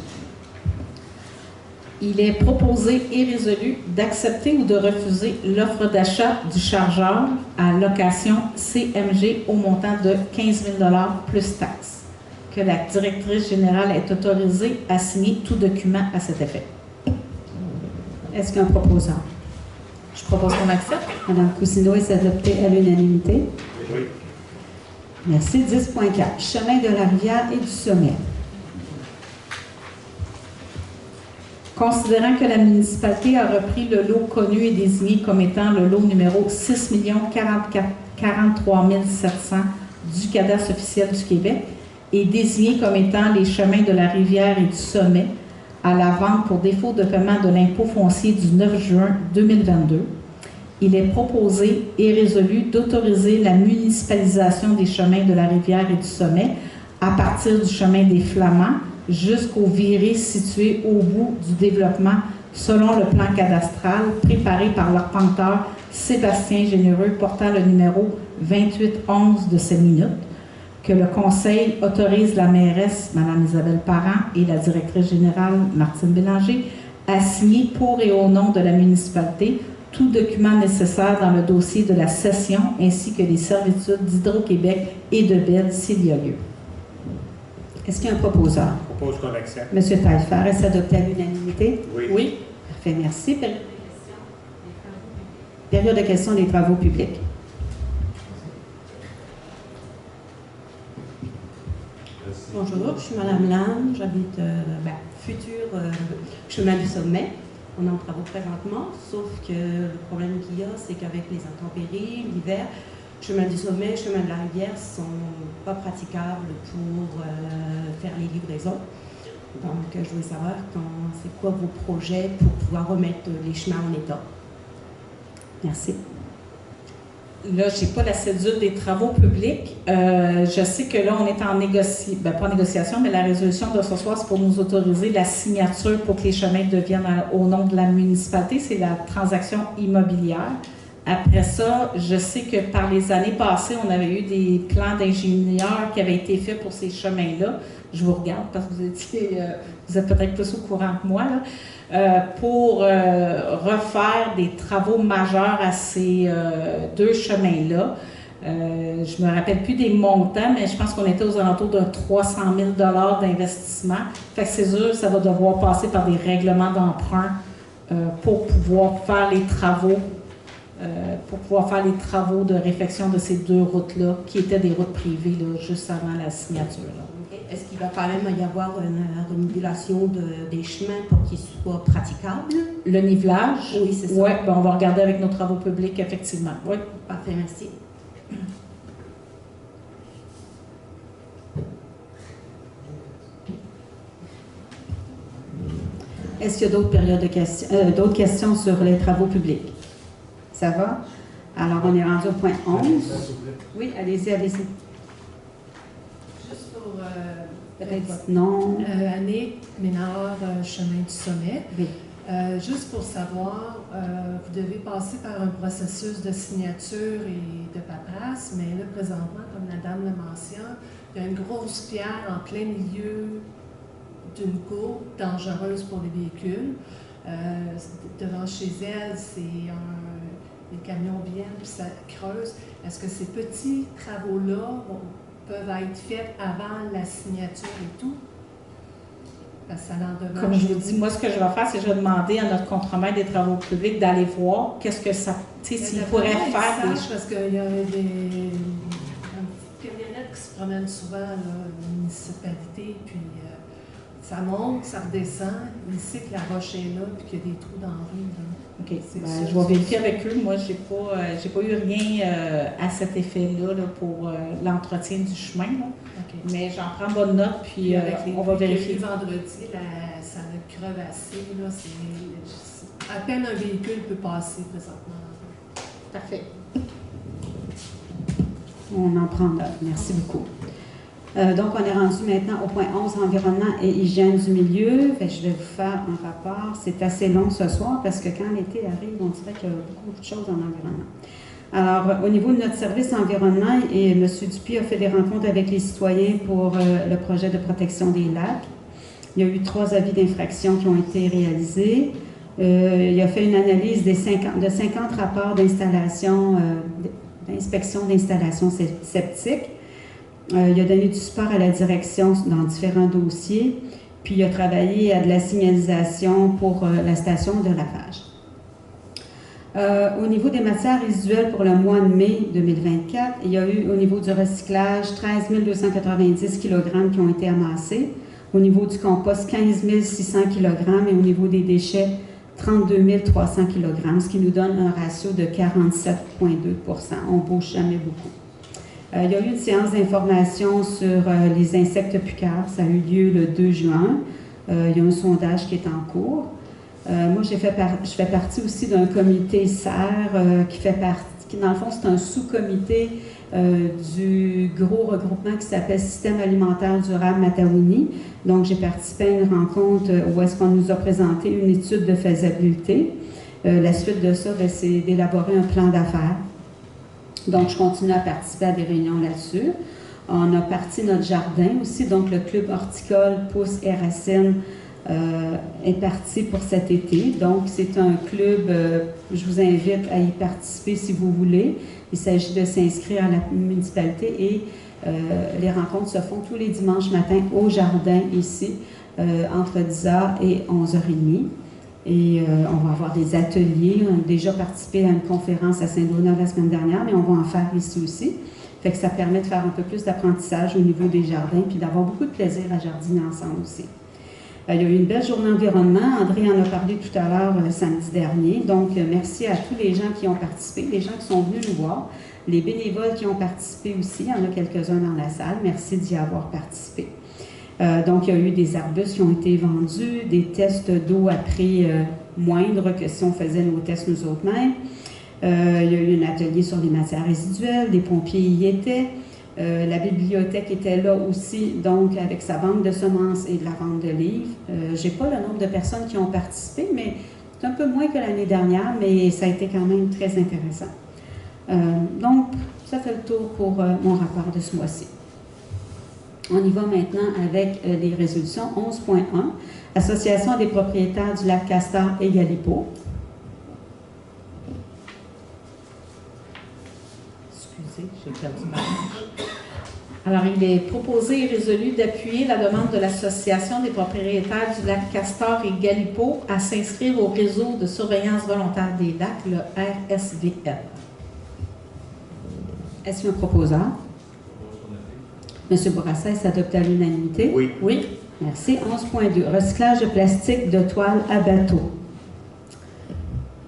Il est proposé et résolu d'accepter ou de refuser l'offre d'achat du chargeur à location CMG au montant de 15 000 $ plus taxes, que la directrice générale est autorisée à signer tout document à cet effet. Est-ce qu'il y a un proposeur? Je propose qu'on accepte. Mme Cousineau, est-ce adopté à l'unanimité? Oui. Merci. 10.4. Chemin de la Rivière et du Sommet. Considérant que la municipalité a repris le lot connu et désigné comme étant le lot numéro 6 043 700 du cadastre officiel du Québec et désigné comme étant les chemins de la Rivière et du Sommet à la vente pour défaut de paiement de l'impôt foncier du 9 juin 2022, il est proposé et résolu d'autoriser la municipalisation des chemins de la rivière et du sommet à partir du chemin des Flamands jusqu'au viré situé au bout du développement selon le plan cadastral préparé par l'arpenteur Sébastien Généreux portant le numéro 2811 de ces minutes, que le Conseil autorise la mairesse, Mme Isabelle Parent, et la directrice générale, Martine Bélanger, à signer pour et au nom de la municipalité tout document nécessaire dans le dossier de la cession ainsi que les servitudes d'Hydro-Québec et de BED s'il y a lieu. Est-ce qu'il y a un proposeur? Je propose qu'on accepte. M. Taillefer, est-ce adopté à l'unanimité? Oui. Oui. Parfait, merci. Période de questions des travaux publics. Bonjour, je suis Mme Lam, j'habite futur chemin du sommet. On est en travaux présentement, sauf que le problème qu'il y a, c'est qu'avec les intempéries, l'hiver, chemin du sommet, chemin de la rivière sont pas praticables pour faire les livraisons. Donc, je voulais savoir c'est quoi vos projets pour pouvoir remettre les chemins en état. Merci. Là, je n'ai pas la cédule des travaux publics. Je sais que là, on est en négociation, pas en négociation, mais la résolution de ce soir, c'est pour nous autoriser la signature pour que les chemins deviennent au nom de la municipalité. C'est la transaction immobilière. Après ça, je sais que par les années passées, on avait eu des plans d'ingénieurs qui avaient été faits pour ces chemins-là. Je vous regarde parce que vous êtes peut-être plus au courant que moi, là, pour refaire des travaux majeurs à ces deux chemins-là. Je ne me rappelle plus des montants, mais je pense qu'on était aux alentours de 300 000 $ d'investissement. Fait que c'est sûr, ça va devoir passer par des règlements d'emprunt pour pouvoir faire les travaux. De réfection de ces deux routes-là, qui étaient des routes privées là, juste avant la signature. Là. Est-ce qu'il va quand même y avoir une renivellation des chemins pour qu'ils soient praticables? Le nivelage? Oui, c'est ça. Oui, on va regarder avec nos travaux publics, effectivement. Oui. Parfait, merci. Est-ce qu'il y a d'autres périodes de questions, d'autres questions sur les travaux publics? Ça va? Alors, on est rendu au point 11. Oui, allez-y, allez-y. Juste pour Peut-être non. Annick Ménard, chemin du sommet. Oui. Juste pour savoir, vous devez passer par un processus de signature et de paperasse, mais là, présentement, comme la dame le mentionne, il y a une grosse pierre en plein milieu d'une cour dangereuse pour les véhicules. Devant chez elle, les camions viennent puis ça creuse. Est-ce que ces petits travaux-là peuvent être faits avant la signature et tout? Parce que ça l'endommage. Comme je vous dis, moi, ce que je vais faire, c'est que je vais demander à notre contremaître des travaux publics d'aller voir qu'est-ce que ça, tu sais, s'il pourrait faire des choses. Parce qu'il y a des camionnettes qui se promènent souvent à la municipalité, puis ça monte, ça redescend, il sait que la roche est là, puis qu'il y a des trous dans la rue. Là. OK. Je vais vérifier avec eux. Moi, j'ai pas eu rien à cet effet-là là, pour l'entretien du chemin. Là. Okay. Mais j'en prends bonne note, puis on va vérifier. Vendredi, ça a crevassé. Là, à peine un véhicule peut passer présentement. Parfait. On en prend note. Merci beaucoup. Donc, on est rendu maintenant au point 11, environnement et hygiène du milieu. Fait que je vais vous faire un rapport. C'est assez long ce soir parce que quand l'été arrive, on dirait qu'il y a beaucoup de choses en environnement. Alors, au niveau de notre service environnement, et M. Dupuis a fait des rencontres avec les citoyens pour le projet de protection des lacs. Il y a eu 3 avis d'infraction qui ont été réalisés. Il a fait une analyse de 50 rapports d'installation, d'inspection d'installations septiques. Il a donné du support à la direction dans différents dossiers, puis il a travaillé à de la signalisation pour la station de lavage. Au niveau des matières résiduelles pour le mois de mai 2024, il y a eu au niveau du recyclage 13 290 kg qui ont été amassés, au niveau du compost 15 600 kg et au niveau des déchets 32 300 kg, ce qui nous donne un ratio de 47,2 %. On ne bouge jamais beaucoup. Il y a eu une séance d'information sur les insectes puceurs. Ça a eu lieu le 2 juin. Il y a un sondage qui est en cours. Moi, je fais partie aussi d'un comité SER qui, dans le fond, c'est un sous-comité du gros regroupement qui s'appelle Système alimentaire durable Matawini. Donc, j'ai participé à une rencontre où est-ce qu'on nous a présenté une étude de faisabilité. La suite de ça, c'est d'élaborer un plan d'affaires. Donc, je continue à participer à des réunions là-dessus. On a parti notre jardin aussi, donc le club horticole Pousse et Racine est parti pour cet été. Donc, c'est un club, je vous invite à y participer si vous voulez. Il s'agit de s'inscrire à la municipalité et les rencontres se font tous les dimanches matins au jardin ici, entre 10h et 11h30. Et on va avoir des ateliers. On a déjà participé à une conférence à Saint-Donat la semaine dernière, mais on va en faire ici aussi. Fait que ça permet de faire un peu plus d'apprentissage au niveau des jardins, puis d'avoir beaucoup de plaisir à jardiner ensemble aussi. Il y a eu une belle journée environnement. André en a parlé tout à l'heure samedi dernier. Donc, merci à tous les gens qui ont participé, les gens qui sont venus nous voir, les bénévoles qui ont participé aussi. Il y en a quelques-uns dans la salle. Merci d'y avoir participé. Donc, il y a eu des arbustes qui ont été vendus, des tests d'eau à prix moindre que si on faisait nos tests nous autres-mêmes. Il y a eu un atelier sur les matières résiduelles, des pompiers y étaient. La bibliothèque était là aussi, donc avec sa banque de semences et de la vente de livres. Je n'ai pas le nombre de personnes qui ont participé, mais c'est un peu moins que l'année dernière, mais ça a été quand même très intéressant. Donc, ça fait le tour pour mon rapport de ce mois-ci. On y va maintenant avec les résolutions. 11.1, Association des propriétaires du lac Castor et Galipo. Excusez, j'ai perdu ma page. Alors, il est proposé et résolu d'appuyer la demande de l'Association des propriétaires du lac Castor et Galipo à s'inscrire au réseau de surveillance volontaire des lacs, le RSVL. Est-ce qu'il y a un proposeur? M. Bourassa, est-ce adopté à l'unanimité? Oui. Oui. Merci. 11.2. Recyclage de plastique de toile à bateau.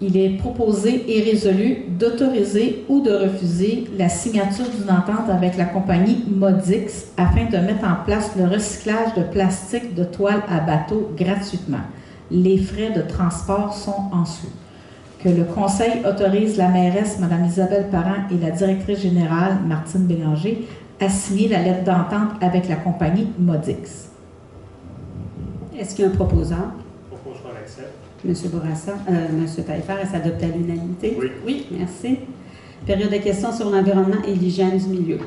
Il est proposé et résolu d'autoriser ou de refuser la signature d'une entente avec la compagnie Modix afin de mettre en place le recyclage de plastique de toile à bateau gratuitement. Les frais de transport sont en dessous. Que le Conseil autorise la mairesse, Mme Isabelle Parent, et la directrice générale, Martine Bélanger, à signer la lettre d'entente avec la compagnie Modix. Est-ce qu'il y a un proposeur? Je propose qu'on l'accepte. M. Bourassa, M. Taillefer, est-ce adopté à l'unanimité? Oui. Oui. Merci. Période de questions sur l'environnement et l'hygiène du milieu.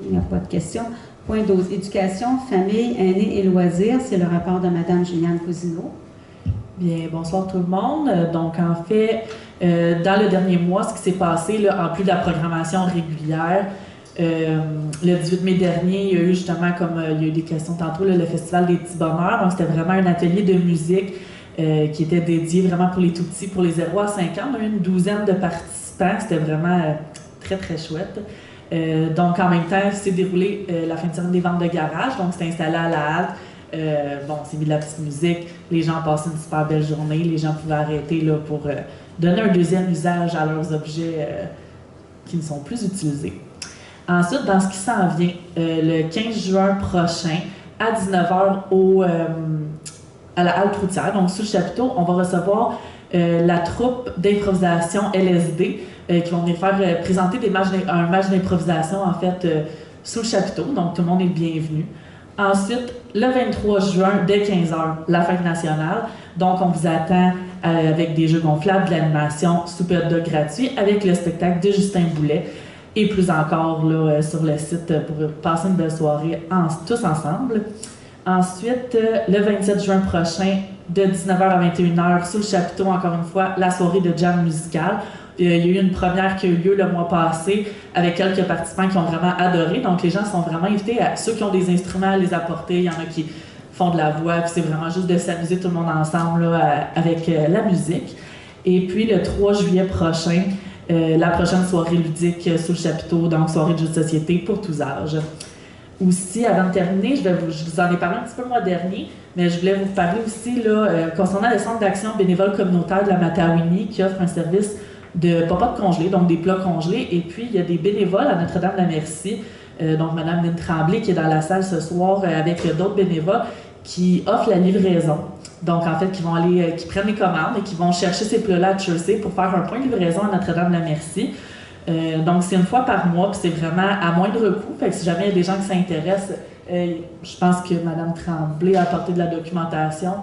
Il n'y a pas de questions. Point 12. Éducation, famille, aînés et loisirs. C'est le rapport de Mme Juliane Cousineau. Bien, bonsoir tout le monde. Donc, en fait, dans le dernier mois, ce qui s'est passé, là, en plus de la programmation régulière, le 18 mai dernier, il y a eu justement, comme il y a eu des questions tantôt, là, le Festival des petits bonheurs. Donc, c'était vraiment un atelier de musique qui était dédié vraiment pour les tout-petits, pour les 0 à 5 ans. On a eu une douzaine de participants. C'était vraiment très, très chouette. Donc, en même temps, s'est déroulé la fin de semaine des ventes de garage. Donc, c'était installé à la halte. Bon, c'est mis de la petite musique, les gens passaient une super belle journée, les gens pouvaient arrêter là, pour donner un deuxième usage à leurs objets qui ne sont plus utilisés. Ensuite, dans ce qui s'en vient, le 15 juin prochain, à 19h à la halte routière, donc sous le chapiteau, on va recevoir la troupe d'improvisation LSD qui vont venir faire présenter un match d'improvisation en fait sous le chapiteau, donc tout le monde est le bienvenu. Ensuite, le 23 juin, dès 15h, la fête nationale. Donc, on vous attend avec des jeux gonflables, de l'animation, souper hot dog gratuit, avec le spectacle de Justin Boulet et plus encore là, sur le site pour passer une belle soirée tous ensemble. Ensuite, le 27 juin prochain, de 19h à 21h, sous le chapiteau, encore une fois, la soirée de jam musical. Il y a eu une première qui a eu lieu le mois passé avec quelques participants qui ont vraiment adoré. Donc, les gens sont vraiment invités à ceux qui ont des instruments à les apporter. Il y en a qui font de la voix, puis c'est vraiment juste de s'amuser tout le monde ensemble là, avec la musique. Et puis, le 3 juillet prochain, la prochaine soirée ludique sous le chapiteau, donc soirée de jeux de société pour tous âges. Aussi, avant de terminer, je vous en ai parlé un petit peu le mois dernier, mais je voulais vous parler aussi là, concernant le Centre d'action bénévole communautaire de la Matawini qui offre un service de pop-up congelés, donc des plats congelés. Et puis, il y a des bénévoles à Notre-Dame-de-la-Merci, donc Mme Lynne Tremblay qui est dans la salle ce soir avec d'autres bénévoles qui offrent la livraison. Donc, en fait, qui prennent les commandes et qui vont chercher ces plats-là à Chersey pour faire un point de livraison à Notre-Dame-de-la-Merci. Donc, c'est une fois par mois, puis c'est vraiment à moindre coût. Fait que si jamais il y a des gens qui s'intéressent, je pense que Mme Tremblay a apporté de la documentation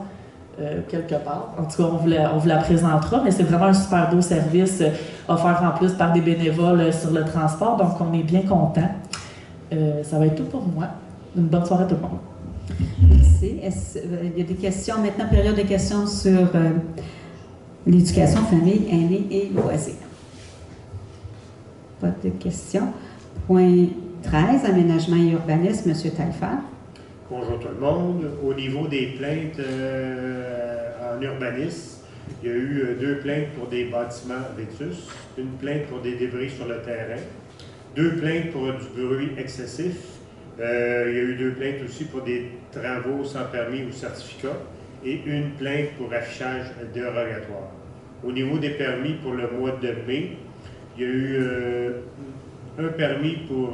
quelque part. En tout cas, on vous la présentera, mais c'est vraiment un super beau service offert en plus par des bénévoles sur le transport. Donc, on est bien contents. Ça va être tout pour moi. Une bonne soirée à tout le monde. Merci. Il y a des questions, maintenant, période de questions sur l'éducation, famille, aînés et loisirs. Pas de questions. Point 13, aménagement et urbanisme, M. Taillefer. Bonjour tout le monde. Au niveau des plaintes en urbanisme, il y a eu 2 plaintes pour des bâtiments vétus, une plainte pour des débris sur le terrain, 2 plaintes pour du bruit excessif. Il y a eu 2 plaintes aussi pour des travaux sans permis ou certificat et une plainte pour affichage dérogatoire. Au niveau des permis pour le mois de mai, il y a eu un permis pour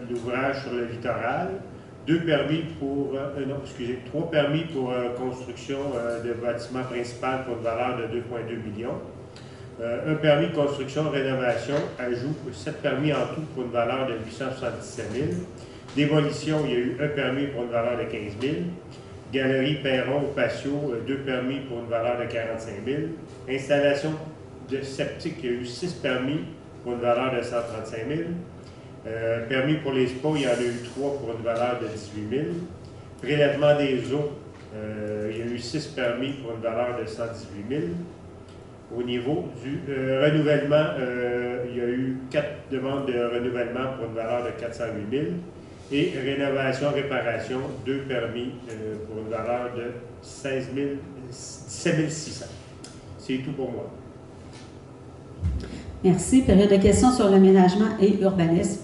l'ouvrage sur le littoral, 3 permis pour construction de bâtiment principal pour une valeur de 2,2 millions. Un permis de construction rénovation, ajout 7 permis en tout pour une valeur de 877 000. Démolition, il y a eu un permis pour une valeur de 15 000. Galerie Perron au patio, 2 permis pour une valeur de 45 000. Installation de septique, il y a eu 6 permis pour une valeur de 135 000. Permis pour les spas, il y en a eu 3 pour une valeur de 18 000. Prélèvement des eaux, il y a eu 6 permis pour une valeur de 118 000. Au niveau du renouvellement, il y a eu 4 demandes de renouvellement pour une valeur de 408 000. Et rénovation-réparation, 2 permis pour une valeur de 17 600. C'est tout pour moi. Merci. Période de questions sur l'aménagement et urbanisme.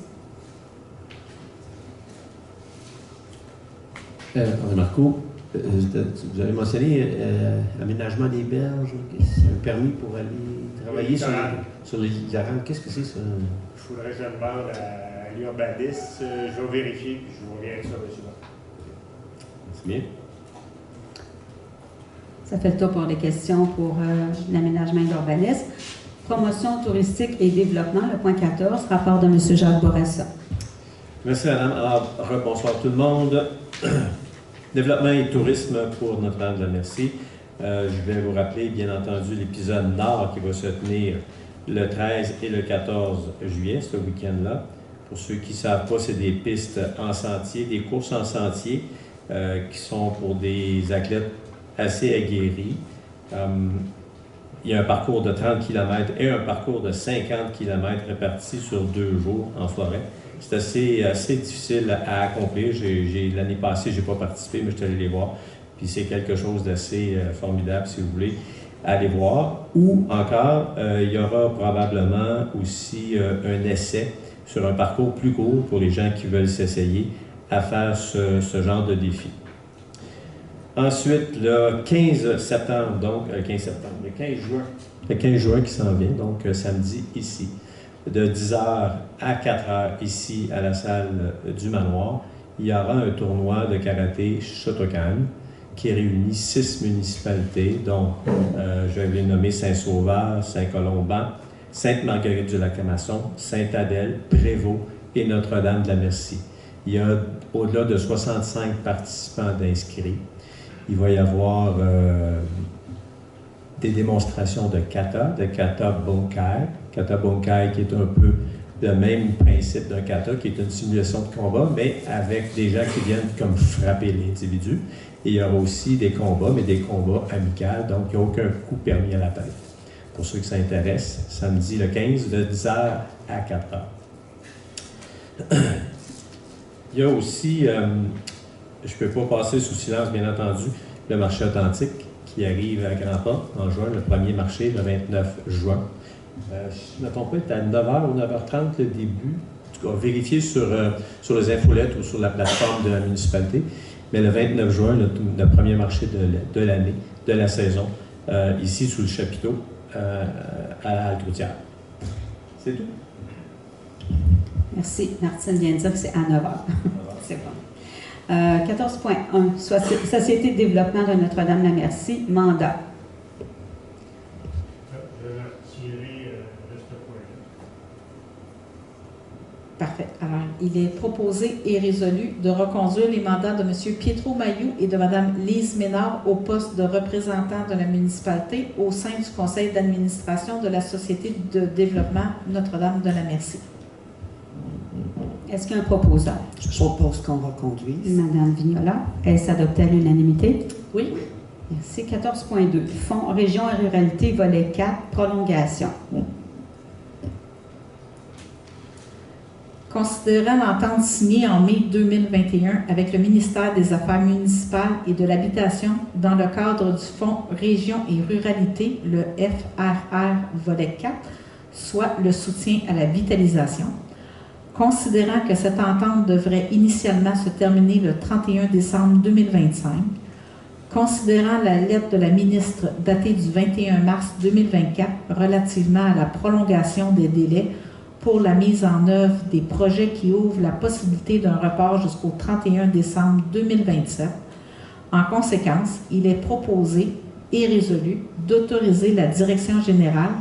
André Marco, vous avez mentionné aménagement des berges, c'est un permis pour aller travailler sur les littorales. Qu'est-ce que c'est ça? Il faudrait que je demande à l'urbaniste. Je vais vérifier puis je vous reviens avec ça, monsieur. C'est bien. Ça fait le tour pour les questions pour l'aménagement et l'urbanisme. Promotion touristique et développement, le point 14, rapport de M. Jacques Bourassa. Merci, madame. Alors, bonsoir tout le monde. Développement et tourisme pour Notre-Dame-de-la-Merci. Je vais vous rappeler, bien entendu, l'épisode Nord qui va se tenir le 13 et le 14 juillet, ce week-end-là. Pour ceux qui ne savent pas, c'est des pistes en sentier, des courses en sentier qui sont pour des athlètes assez aguerris. Il y a un parcours de 30 km et un parcours de 50 km répartis sur 2 jours en forêt. C'est assez difficile à accomplir. L'année passée, je n'ai pas participé, mais je suis allé les voir. Puis c'est quelque chose d'assez formidable, si vous voulez, aller voir. Ou encore, il y aura probablement aussi un essai sur un parcours plus court pour les gens qui veulent s'essayer à faire ce genre de défi. Ensuite, le 15 septembre, donc, le 15 juin qui s'en vient, donc samedi ici, de 10h à 4h ici à la salle du Manoir, il y aura un tournoi de karaté Shotokan qui réunit 6 municipalités, dont je vais les nommer Saint-Sauveur, Saint-Colomban, Sainte-Marguerite-du-Lac-Camasson, Sainte-Adèle, Prévost et Notre-Dame-de-la-Merci. Il y a au-delà de 65 participants d'inscrits. Il va y avoir des démonstrations de kata bunkai. Kata bunkai qui est un peu le même principe d'un kata, qui est une simulation de combat, mais avec des gens qui viennent comme frapper l'individu. Et il y aura aussi des combats, mais des combats amicaux, donc il n'y a aucun coup permis à la tête. Pour ceux qui s'intéressent, samedi le 15, de 10h à 4h. Il y a aussi, je ne peux pas passer sous silence, bien entendu, le marché authentique qui arrive à Grand-Port en juin, le premier marché, le 29 juin. Je ne me trompe pas, c'est à 9h ou 9h30 le début. En tout cas, vérifiez sur les infolettes ou sur la plateforme de la municipalité. Mais le 29 juin, le premier marché de l'année, de la saison, ici sous le chapiteau, à la halte routière. C'est tout. Merci. Martine vient de dire que c'est à 9h. C'est bon. 14.1, Société de développement de Notre-Dame-la-Merci, mandat. Je vais retirer de ce point-là. Parfait. Alors, il est proposé et résolu de reconduire les mandats de M. Pietro Mailloux et de Mme Lise Ménard au poste de représentant de la municipalité au sein du conseil d'administration de la Société de développement Notre-Dame-de-la-Merci. Est-ce qu'il y a un proposeur? Je propose qu'on reconduise. Madame Vignola, est-ce adopté à l'unanimité? Oui. Merci. 14.2, Fonds Région et Ruralité, volet 4, prolongation. Considérant l'entente signée en mai 2021 avec le ministère des Affaires municipales et de l'Habitation dans le cadre du Fonds Région et Ruralité, le FRR volet 4, soit le soutien à la vitalisation. Considérant que cette entente devrait initialement se terminer le 31 décembre 2025, considérant la lettre de la ministre datée du 21 mars 2024 relativement à la prolongation des délais pour la mise en œuvre des projets qui ouvrent la possibilité d'un report jusqu'au 31 décembre 2027. En conséquence, il est proposé et résolu d'autoriser la Direction générale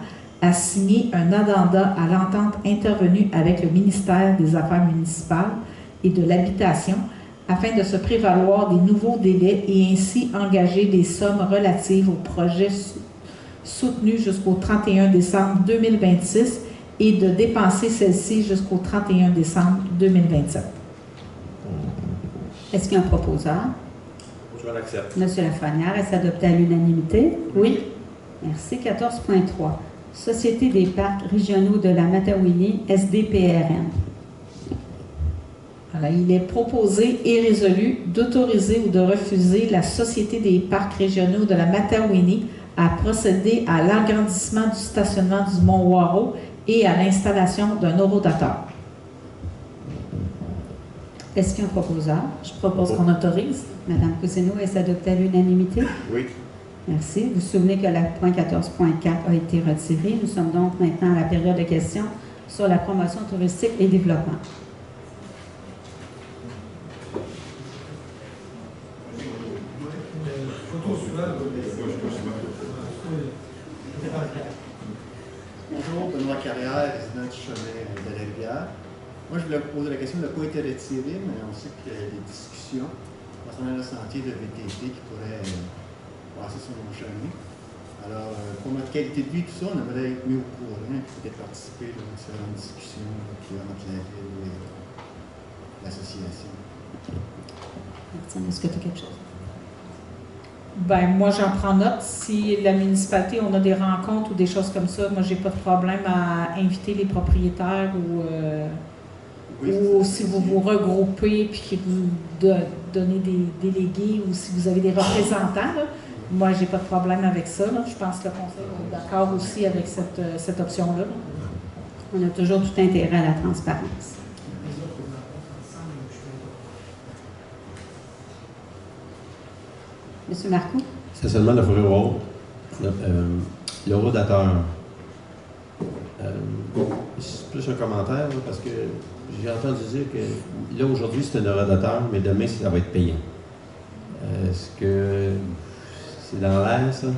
à signer un addenda à l'entente intervenue avec le ministère des Affaires municipales et de l'Habitation afin de se prévaloir des nouveaux délais et ainsi engager des sommes relatives aux projets soutenus jusqu'au 31 décembre 2026 et de dépenser celles-ci jusqu'au 31 décembre 2027. Est-ce qu'il y a un proposeur? Je l'accepte. Monsieur Lafrenière, est-ce adopté à l'unanimité? Oui. Merci. 14.3, Société des parcs régionaux de la Matawini, SDPRN. Alors, il est proposé et résolu d'autoriser ou de refuser la Société des parcs régionaux de la Matawini à procéder à l'agrandissement du stationnement du Mont-Waro et à l'installation d'un horodateur. Est-ce qu'il y a un proposeur? Je propose qu'on autorise. Madame Cousineau, est-ce adopté à l'unanimité? Oui. Merci. Vous vous souvenez que la point 14.4 a été retiré. Nous sommes donc maintenant à la période de questions sur la promotion touristique et développement. Bonjour, Benoît Carrière, résident du chemin de la Rivière. Moi, je voulais vous poser la question, il n'a pas été retiré, mais on sait qu'il y a des discussions concernant le sentier de VTT qui pourrait passer sur mon chemin. Alors, pour notre qualité de vie, tout ça, on aimerait être mis au courant et peut-être participer à différentes discussions entre la ville et l'association. Martine, est-ce que tu as quelque chose? Ben, moi, j'en prends note. Si la municipalité, on a des rencontres ou des choses comme ça, moi, j'ai pas de problème à inviter les propriétaires ou si vous vous regroupez puis que vous donnez des délégués ou si vous avez des représentants, là, moi, j'ai pas de problème avec ça. Là. Je pense que le conseil est d'accord aussi avec cette option-là. On a toujours tout intérêt à la transparence. Monsieur Marcoux? C'est seulement le forêt haute. Le rodateur. C'est plus un commentaire là, parce que j'ai entendu dire que là aujourd'hui c'est un rodateur, mais demain ça va être payant. Est-ce que c'est dans l'air ça?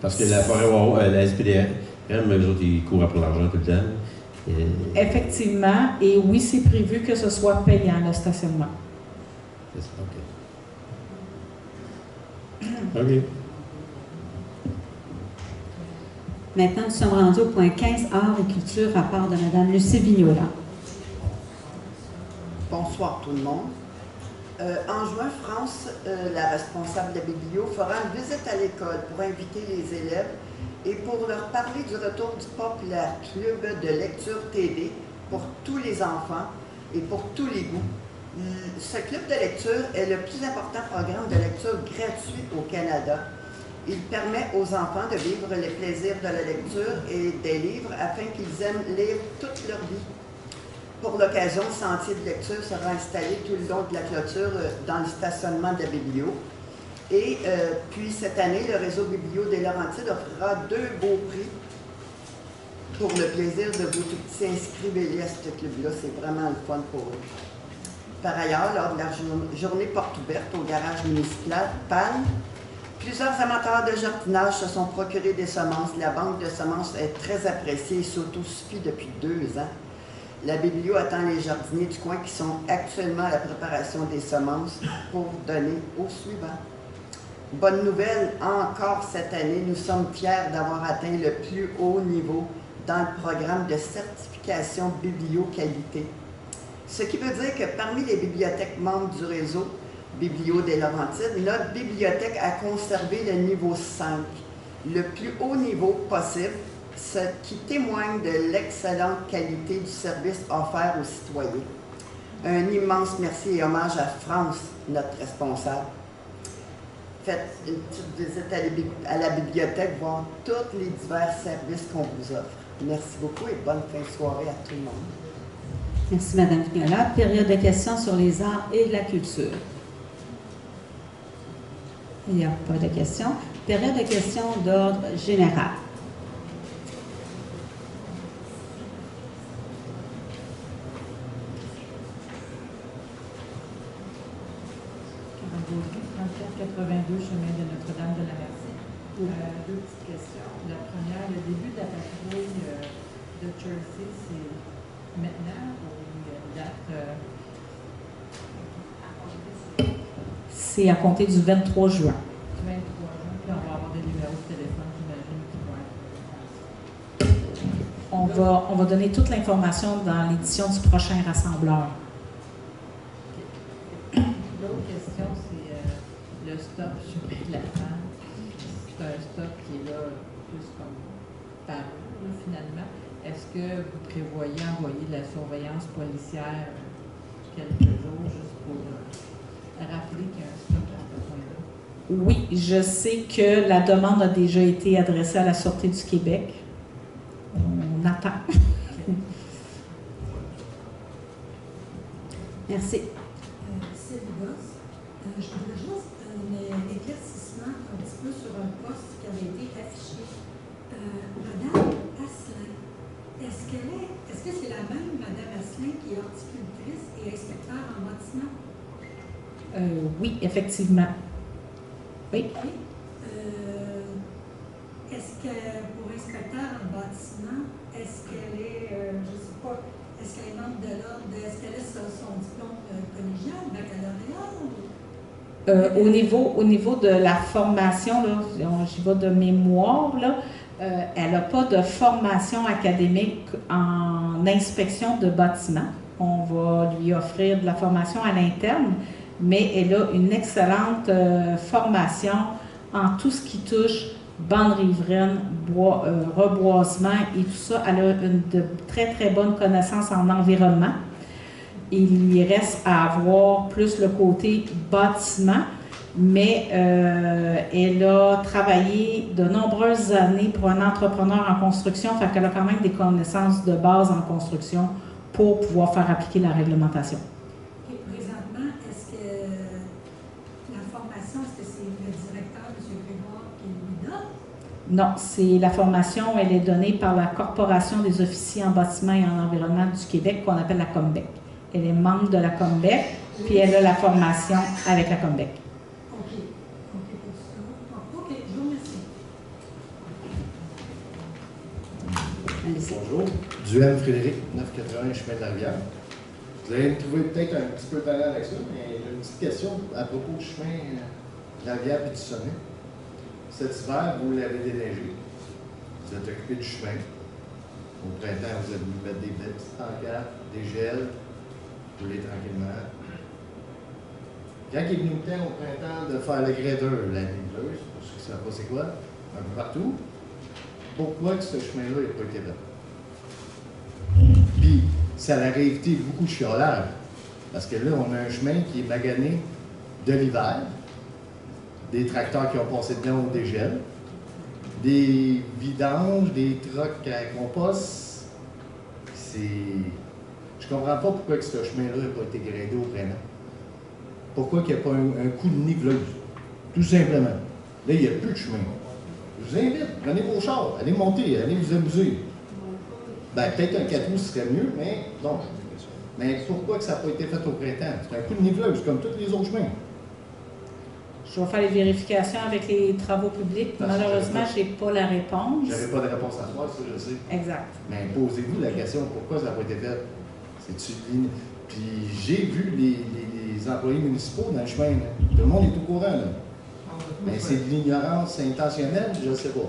Parce que la forêt la SPDR, eux autres ils courent après l'argent tout le temps. Effectivement, et oui, c'est prévu que ce soit payant le stationnement. C'est ça, OK. OK. Maintenant, nous sommes rendus au point 15, Art et culture, rapport de Mme Lucie Vignola. Bonsoir tout le monde. En juin, France, la responsable de la biblio, fera une visite à l'école pour inviter les élèves et pour leur parler du retour du populaire club de lecture TV pour tous les enfants et pour tous les goûts. Ce club de lecture est le plus important programme de lecture gratuit au Canada. Il permet aux enfants de vivre les plaisirs de la lecture et des livres afin qu'ils aiment lire toute leur vie. Pour l'occasion, le sentier de lecture sera installé tout le long de la clôture dans le stationnement de la biblio. Et puis cette année, le réseau Biblio des Laurentides offrira 2 beaux prix pour le plaisir de vous tout petits. Inscrivez-les à ce club-là, c'est vraiment le fun pour eux. Par ailleurs, lors de la journée porte ouverte au garage municipal Panne, plusieurs amateurs de jardinage se sont procurés des semences. La banque de semences est très appréciée et s'autosuffit depuis 2 ans. La Biblio attend les jardiniers du coin qui sont actuellement à la préparation des semences pour donner au suivant. Bonne nouvelle, encore cette année, nous sommes fiers d'avoir atteint le plus haut niveau dans le programme de certification Biblio-qualité. Ce qui veut dire que parmi les bibliothèques membres du réseau Biblio des Laurentides, notre bibliothèque a conservé le niveau 5, le plus haut niveau possible, ce qui témoigne de l'excellente qualité du service offert aux citoyens. Un immense merci et hommage à France, notre responsable. Faites une petite visite à la bibliothèque, voir tous les divers services qu'on vous offre. Merci beaucoup et bonne fin de soirée à tout le monde. Merci, Mme Fiala. Période de questions sur les arts et la culture. Il n'y a pas de questions. Période de questions d'ordre général. Chemin de Notre-Dame de la Merci. Deux petites questions. La première, le début de la patrouille de Chelsea, c'est maintenant ou il y a une date? C'est à compter du 23 juin. 23 juin, puis on va avoir des numéros de téléphone, j'imagine, qui vont être. On va donner toute l'information dans l'édition du prochain rassembleur. L'autre question, c'est le stop sur la femme. C'est un stop qui est là plus comme par là, finalement. Est-ce que vous prévoyez envoyer de la surveillance policière quelques jours juste pour rappeler qu'il y a un stop à ce point-là? Oui, je sais que la demande a déjà été adressée à la Sûreté du Québec. On attend. Merci. C'est Lugos. Je voudrais juste un éclaircissement un petit peu sur un poste qui avait été affiché. Madame Asselin, est-ce que c'est la même Madame Asselin qui est horticultrice et inspecteur en bâtiment? Oui, effectivement. Oui. Est-ce que pour inspecteur en bâtiment, est-ce qu'elle est, je ne sais pas, est-ce qu'elle est membre de l'ordre, est-ce qu'elle a son diplôme collégial, baccalauréat? Au niveau de la formation, là, j'y vais de mémoire, là, elle n'a pas de formation académique en inspection de bâtiment. On va lui offrir de la formation à l'interne, mais elle a une excellente formation en tout ce qui touche bande riveraine, reboisement et tout ça. Elle a de très, très bonnes connaissances en environnement. Il lui reste à avoir plus le côté bâtiment, mais elle a travaillé de nombreuses années pour un entrepreneur en construction, fait qu'elle a quand même des connaissances de base en construction pour pouvoir faire appliquer la réglementation. Et présentement, est-ce que la formation, est-ce que c'est le directeur, M. Grégoire, qui lui donne? Non, c'est la formation, elle est donnée par la Corporation des officiers en bâtiment et en environnement du Québec, qu'on appelle la COMBEC. Elle est membre de la COMBEC, puis elle a la formation avec la COMBEC. OK. OK pour ça. OK, je vous remercie. Bonjour. Duhem Frédéric, 980 Chemin de la Rivière. Vous allez me trouver peut-être un petit peu talent avec ça, mais j'ai une petite question à propos du chemin de la Rivière et du sommet. Cet hiver, vous l'avez déneigé. Vous êtes occupé du chemin. Au printemps, vous avez voulu mettre des petites pancartes, des gels, rouler tranquillement. Quand il est venu le temps au printemps de faire le gradeur, la niveleuse, pour ceux qui ne savent pas c'est quoi, un peu partout, pourquoi que ce chemin-là n'a pas été là? Puis, ça a évité beaucoup de chiolage. Parce que là, on a un chemin qui est magané de l'hiver, des tracteurs qui ont passé dedans au dégel, des vidanges, des trucks à compost. Je comprends pas pourquoi que ce chemin-là n'a pas été gradé au printemps. Pourquoi qu'il n'y a pas un coup de niveleuse? Tout simplement. Là, il n'y a plus de chemin. Je vous invite, prenez vos chars, allez monter, allez vous amuser. Ben, peut-être un 4 roues serait mieux, mais bon. Mais pourquoi que ça n'a pas été fait au printemps? C'est un coup de niveleuse, comme tous les autres chemins. Je vais faire les vérifications avec les travaux publics. Malheureusement, je n'ai pas la réponse. Je n'avais pas de réponse à soi, ça je sais. Exact. Mais posez-vous la question, pourquoi ça n'a pas été fait? Puis j'ai vu les employés municipaux dans le chemin. Là. Tout le monde est au courant. Là. Mais c'est de l'ignorance intentionnelle, je ne sais pas.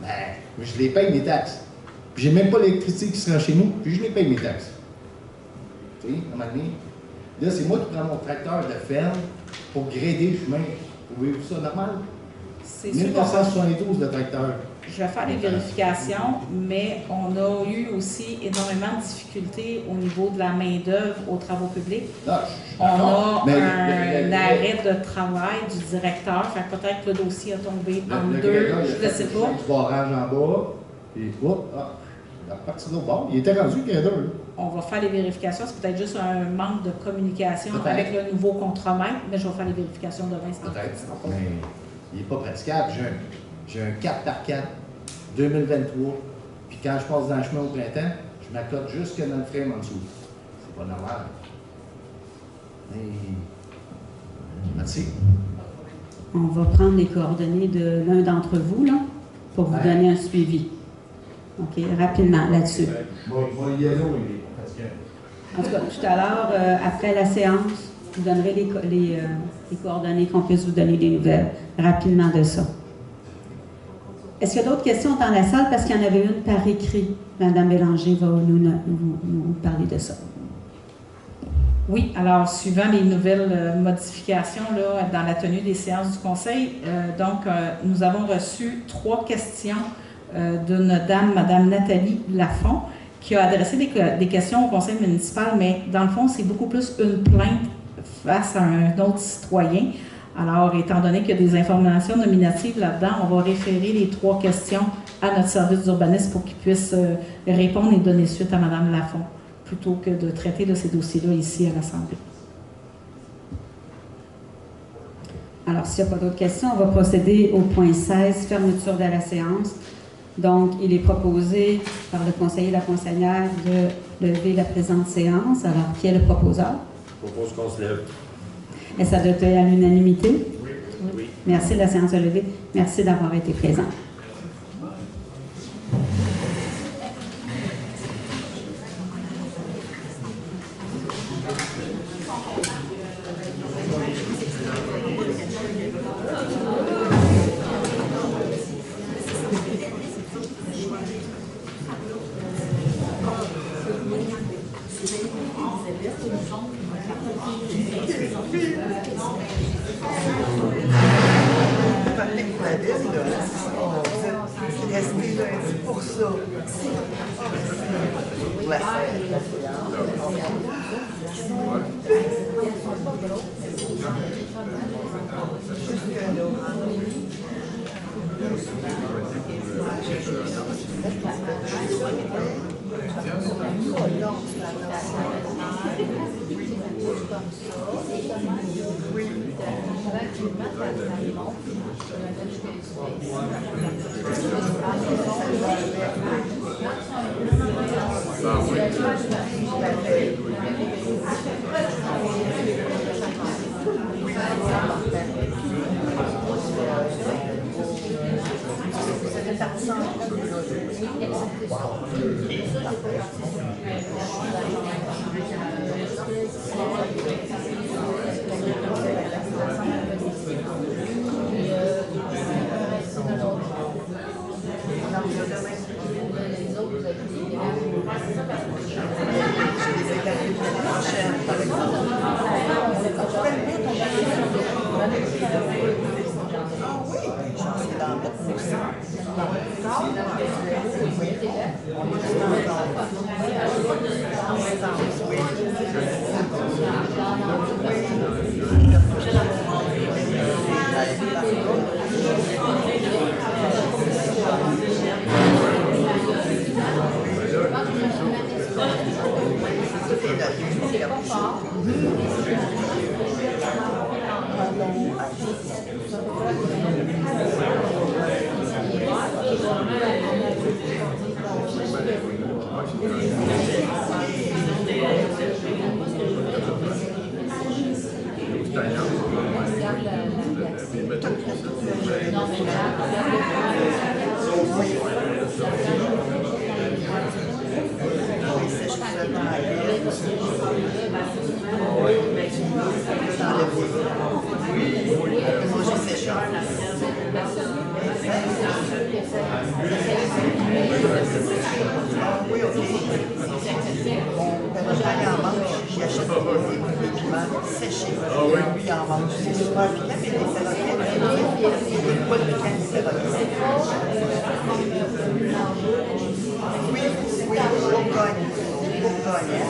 Mais je les paye mes taxes. Puis j'ai même pas l'électricité qui sera chez nous, puis je les paye mes taxes. Tu sais, à un moment donné, là, c'est moi qui prends mon tracteur de ferme pour grader le chemin. Trouvez-vous ça normal? C'est sûr. 1972 le tracteur. Je vais faire les vérifications, mais on a eu aussi énormément de difficultés au niveau de la main-d'œuvre aux travaux publics. On a un arrêt de travail du directeur, fait que peut-être que le dossier a tombé en deux, je ne sais pas. Du barrage en bas, et hop, il est reparti de l'autre bord. Il était rendu grader. On va faire les vérifications, c'est peut-être juste un manque de communication avec le nouveau contremaître, mais je vais faire les vérifications demain. Peut-être, mais il n'est pas praticable. J'ai un 4x4 2023, puis quand je passe dans le chemin au printemps, je m'accote jusque dans le frame en dessous. C'est pas normal. Mais... Merci. On va prendre les coordonnées de l'un d'entre vous, là, pour vous donner un suivi. OK, rapidement, là-dessus. En tout cas, tout à l'heure, après la séance, vous donnerez les coordonnées qu'on puisse vous donner des nouvelles rapidement de ça. Est-ce qu'il y a d'autres questions dans la salle? Parce qu'il y en avait une par écrit. Mme Bélanger va nous parler de ça. Oui, alors, suivant les nouvelles modifications là, dans la tenue des séances du Conseil, nous avons reçu 3 questions d'une dame, Mme Nathalie Lafont, qui a adressé des questions au Conseil municipal, mais dans le fond, c'est beaucoup plus une plainte face à un autre citoyen. Alors, étant donné qu'il y a des informations nominatives là-dedans, on va référer les 3 questions à notre service d'urbanisme pour qu'il puisse répondre et donner suite à Mme Lafont, plutôt que de traiter de ces dossiers-là ici à l'Assemblée. Alors, s'il n'y a pas d'autres questions, on va procéder au point 16, fermeture de la séance. Donc, il est proposé par le conseiller et la conseillère de lever la présente séance. Alors, qui est le proposeur? Je propose qu'on se lève. Est-ce adopté à l'unanimité? Oui. Merci, la séance est levée. Merci d'avoir été présent. Oui, OK. Bon, j'aille en manque, j'y achète des piments séchés. Lui, il en mange. C'est super piquant, mais les perroquets, des poils piquants des perroquets. Oui, oui, Bourgogne. Bourgogne.